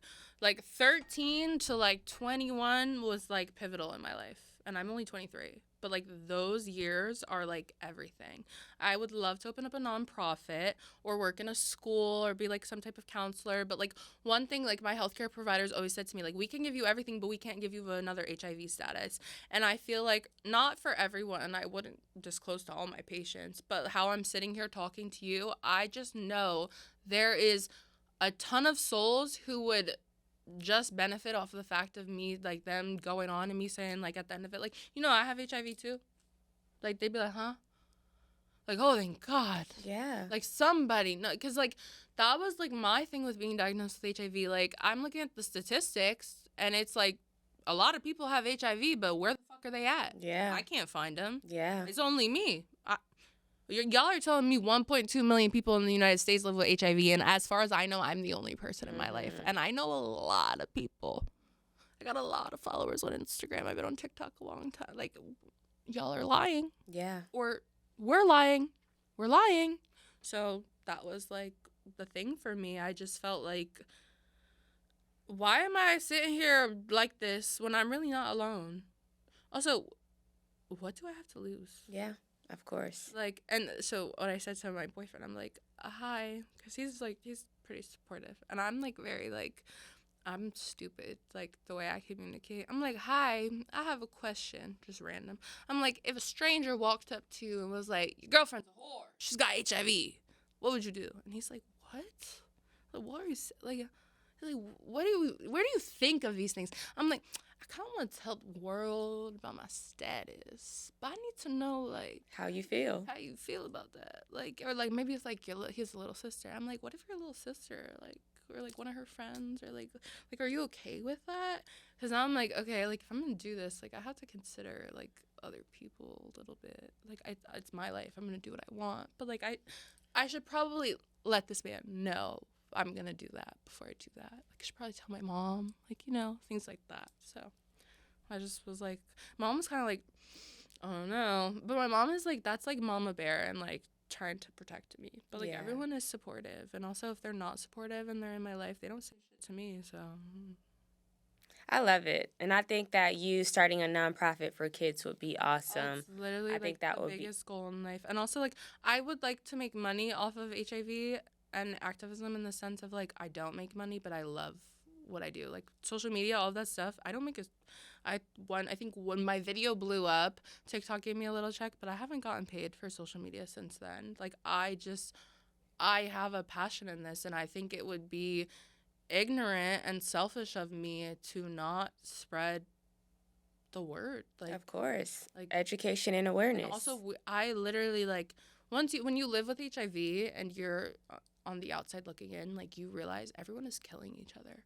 13 to like 21 was like pivotal in my life, and I'm only 23, but like those years are like everything. I would love to open up a nonprofit or work in a school or be like some type of counselor. But like one thing, like my healthcare providers always said to me, like, we can give you everything, but we can't give you another HIV status. And I feel like not for everyone, I wouldn't disclose to all my patients, but how I'm sitting here talking to you, I just know there is a ton of souls who would just benefit off of the fact of me, like, them going on and me saying, like, at the end of it, like, I have HIV too. Like, they'd be like, huh? Like, oh, thank God. Yeah. Like, somebody, no, because, like, that was, like, my thing with being diagnosed with HIV. Like, I'm looking at the statistics, and it's, like, a lot of people have HIV, but where the fuck are they at? Yeah. I can't find them. Yeah. It's only me. Y'all are telling me 1.2 million people in the United States live with HIV, and as far as I know, I'm the only person in my life. And I know a lot of people. I got a lot of followers on Instagram. I've been on TikTok a long time. Like, y'all are lying. Yeah. Or we're lying. We're lying. So that was, like, the thing for me. I just felt like, why am I sitting here like this when I'm really not alone? Also, what do I have to lose? Yeah. Of course. Like, and so what I said to my boyfriend, I'm like, hi, because he's pretty supportive, and I'm like very like, I'm stupid, like the way I communicate. I'm like, hi, I have a question, just random. I'm like, if a stranger walked up to you and was like, your girlfriend's a whore, she's got HIV, what would you do? And he's like, what? Like, what are you like? He's like, where do you think of these things? I'm like, I kind of want to tell the world about my status, but I need to know, like, How you feel. about that. Like, or, like, maybe it's, like, his little sister. I'm like, what if your little sister, like, or, like, one of her friends, or, like, are you okay with that? Because now I'm like, okay, like, if I'm going to do this, like, I have to consider, like, other people a little bit. Like, it's my life. I'm going to do what I want. But, like, I should probably let this man know I'm going to do that before I do that. Like, I should probably tell my mom, like, things like that. So I just was like, mom was kind of like, I don't know. But my mom is like, that's like mama bear and like trying to protect me. But like, Yeah. everyone is supportive. And also, if they're not supportive and they're in my life, they don't say shit to me. So I love it. And I think that you starting a nonprofit for kids would be awesome. it's literally I like think that the would be biggest goal in life. And also, like, I would like to make money off of HIV and activism in the sense of like, I don't make money, but I love what I do. Like, social media, all of that stuff. I don't make I think when my video blew up, TikTok gave me a little check, but I haven't gotten paid for social media since then. Like, I have a passion in this, and I think it would be ignorant and selfish of me to not spread the word. Like, of course. like, Education and awareness. and also, I literally, like, when you live with HIV and you're on the outside looking in, like, you realize everyone is killing each other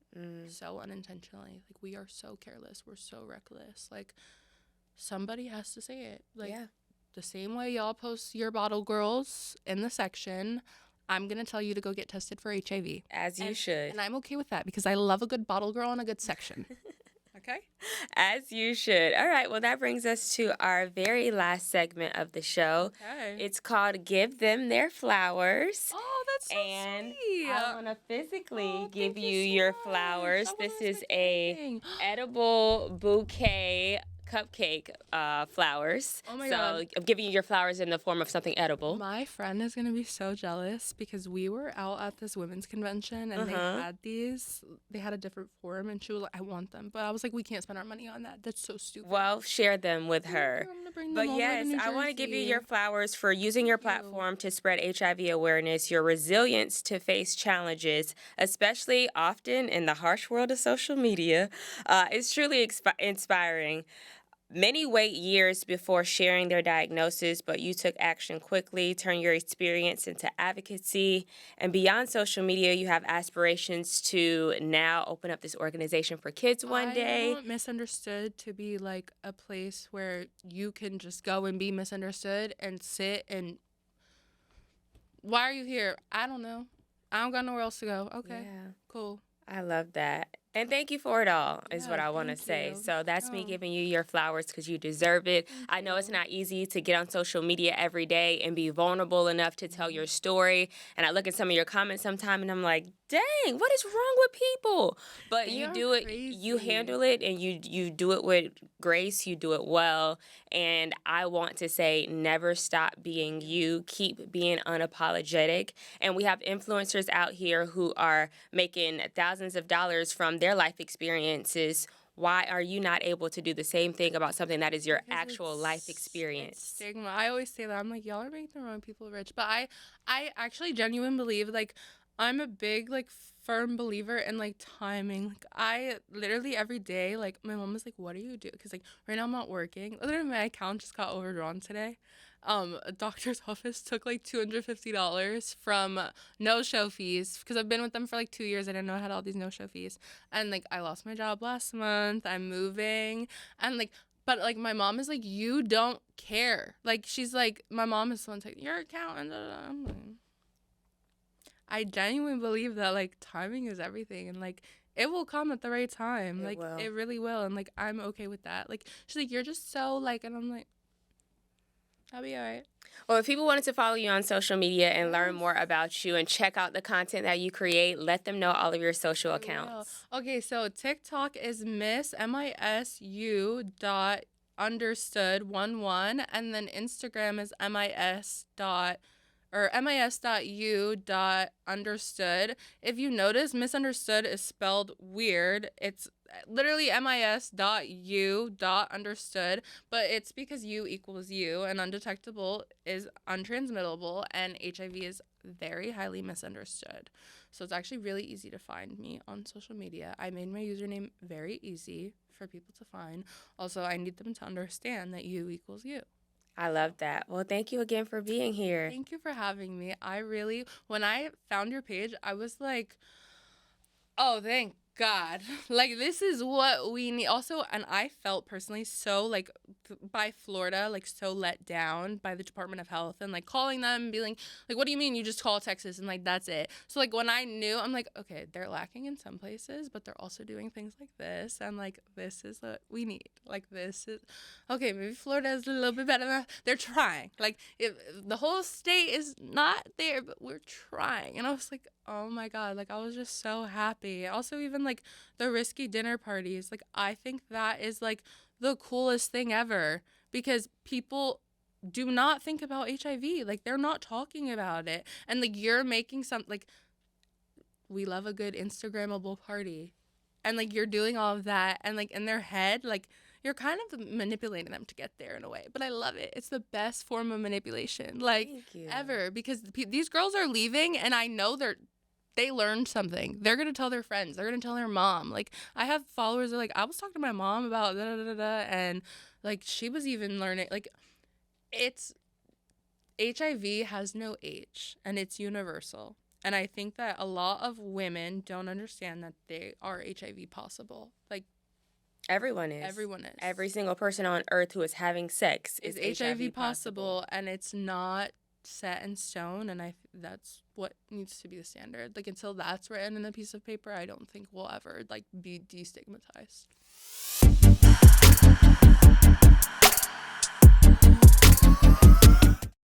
so unintentionally. Like, we are so careless. We're so reckless. Like, somebody has to say it. Like, Yeah. the same way y'all post your bottle girls in the section, I'm going to tell you to go get tested for HIV. As you should. And I'm okay with that because I love a good bottle girl and a good section. Okay? As you should. All right. Well, that brings us to our very last segment of the show. Okay. It's called Give Them Their Flowers. Oh, that's so And sweet. I want to physically give thank you so your much. flowers. Oh, This that's is a exciting. edible bouquet cupcake flowers. Oh my so God. I'm giving you your flowers in the form of something edible. My friend is going to be so jealous because we were out at this women's convention and they had a different form, and she was like, I want them. But I was like, we can't spend our money on that. That's so stupid. Well, share them with her. I'm gonna bring But them over yes, to New I want to give you Jersey. your flowers for using your platform to spread HIV awareness, your resilience to face challenges, especially often in the harsh world of social media. It's truly inspiring. Many wait years before sharing their diagnosis, but you took action quickly, turned your experience into advocacy. And beyond social media, you have aspirations to now open up this organization for kids one day. I want Misunderstood to be like a place where you can just go and be misunderstood and sit and, why are you here? I don't know. I don't got nowhere else to go. Okay, Yeah. cool. I love that. And thank you for it all, is Yeah, what I want to thank say. you. So that's me Oh. giving you your flowers because you deserve it. Thank I know it's you. not easy to get on social media every day and be vulnerable enough to tell your story. And I look at some of your comments sometime and I'm like, dang, what is wrong with people? But They you are do it, you crazy. handle it, and you do it with grace, you do it well. And I want to say, never stop being you. Keep being unapologetic. And we have influencers out here who are making thousands of dollars from their life experiences. Why are you not able to do the same thing about something that is your Because actual life it's experience? stigma. I always say that. I'm like, y'all are making the wrong people rich. But I actually genuinely believe, like, I'm a big, like, firm believer in, like, timing. Like, I literally every day, like, my mom is like, what do you do? Because, like, right now I'm not working. Literally, my account just got overdrawn today. A doctor's office took, like, $250 from no-show fees because I've been with them for, like, 2 years. I didn't know I had all these no-show fees. And, like, I lost my job last month. I'm moving. And, like, but, like, my mom is like, you don't care. Like, she's like, my mom is the one taking your account. And I'm like, I genuinely believe that, like, timing is everything, and, like, it will come at the right time. It Like, will. it really will, and, like, I'm okay with that. Like, she's like, "You're just so, like," and I'm like, "I'll be alright." Well, if people wanted to follow you on social media and learn Yes, more about you and check out the content that you create, let them know all of your social I will. accounts. Okay, so TikTok is misu dot understood 11, and then Instagram is mis.u dot understood. If you notice, misunderstood is spelled weird. It's literally mis.u dot understood, but it's because u equals you, and undetectable is untransmittable, and HIV is very highly misunderstood. So it's actually really easy to find me on social media. I made my username very easy for people to find. Also, I need them to understand that u equals you. I love that. Well, thank you again for being here. Thank you for having me. When I found your page, I was like, oh, thank God. Like, this is what we need. Also, and I felt personally so, like, by Florida, like, so let down by the Department of Health and, like, calling them and being like, what do you mean you just call Texas and, like, that's it? So, like, when I knew, I'm like, okay, they're lacking in some places, but they're also doing things like this. And, like, this is what we need. Like, this is, okay, maybe Florida is a little bit better than they're trying. Like, if the whole state is not there, but we're trying. And I was like, oh my God, like, I was just so happy. Also, even, like, the risky dinner parties, like, I think that is, like, the coolest thing ever because people do not think about HIV. Like, they're not talking about it. And, like, you're making like, we love a good Instagrammable party. And, like, you're doing all of that. And, like, in their head, like, you're kind of manipulating them to get there in a way. But I love it. It's the best form of manipulation, like, Thank you. ever. Because these girls are leaving, and I know they learned something. They're going to tell their friends. They're going to tell their mom. Like, I have followers that are like, I was talking to my mom about da da da da, and, like, she was even learning. Like, it's HIV has no age, and it's universal. And I think that a lot of women don't understand that they are HIV possible. Like, Everyone is. everyone is. Every single person on earth who is having sex is HIV possible, and it's not set in stone, and that's what needs to be the standard. Like, until that's written in a piece of paper, I don't think we'll ever, like, be destigmatized.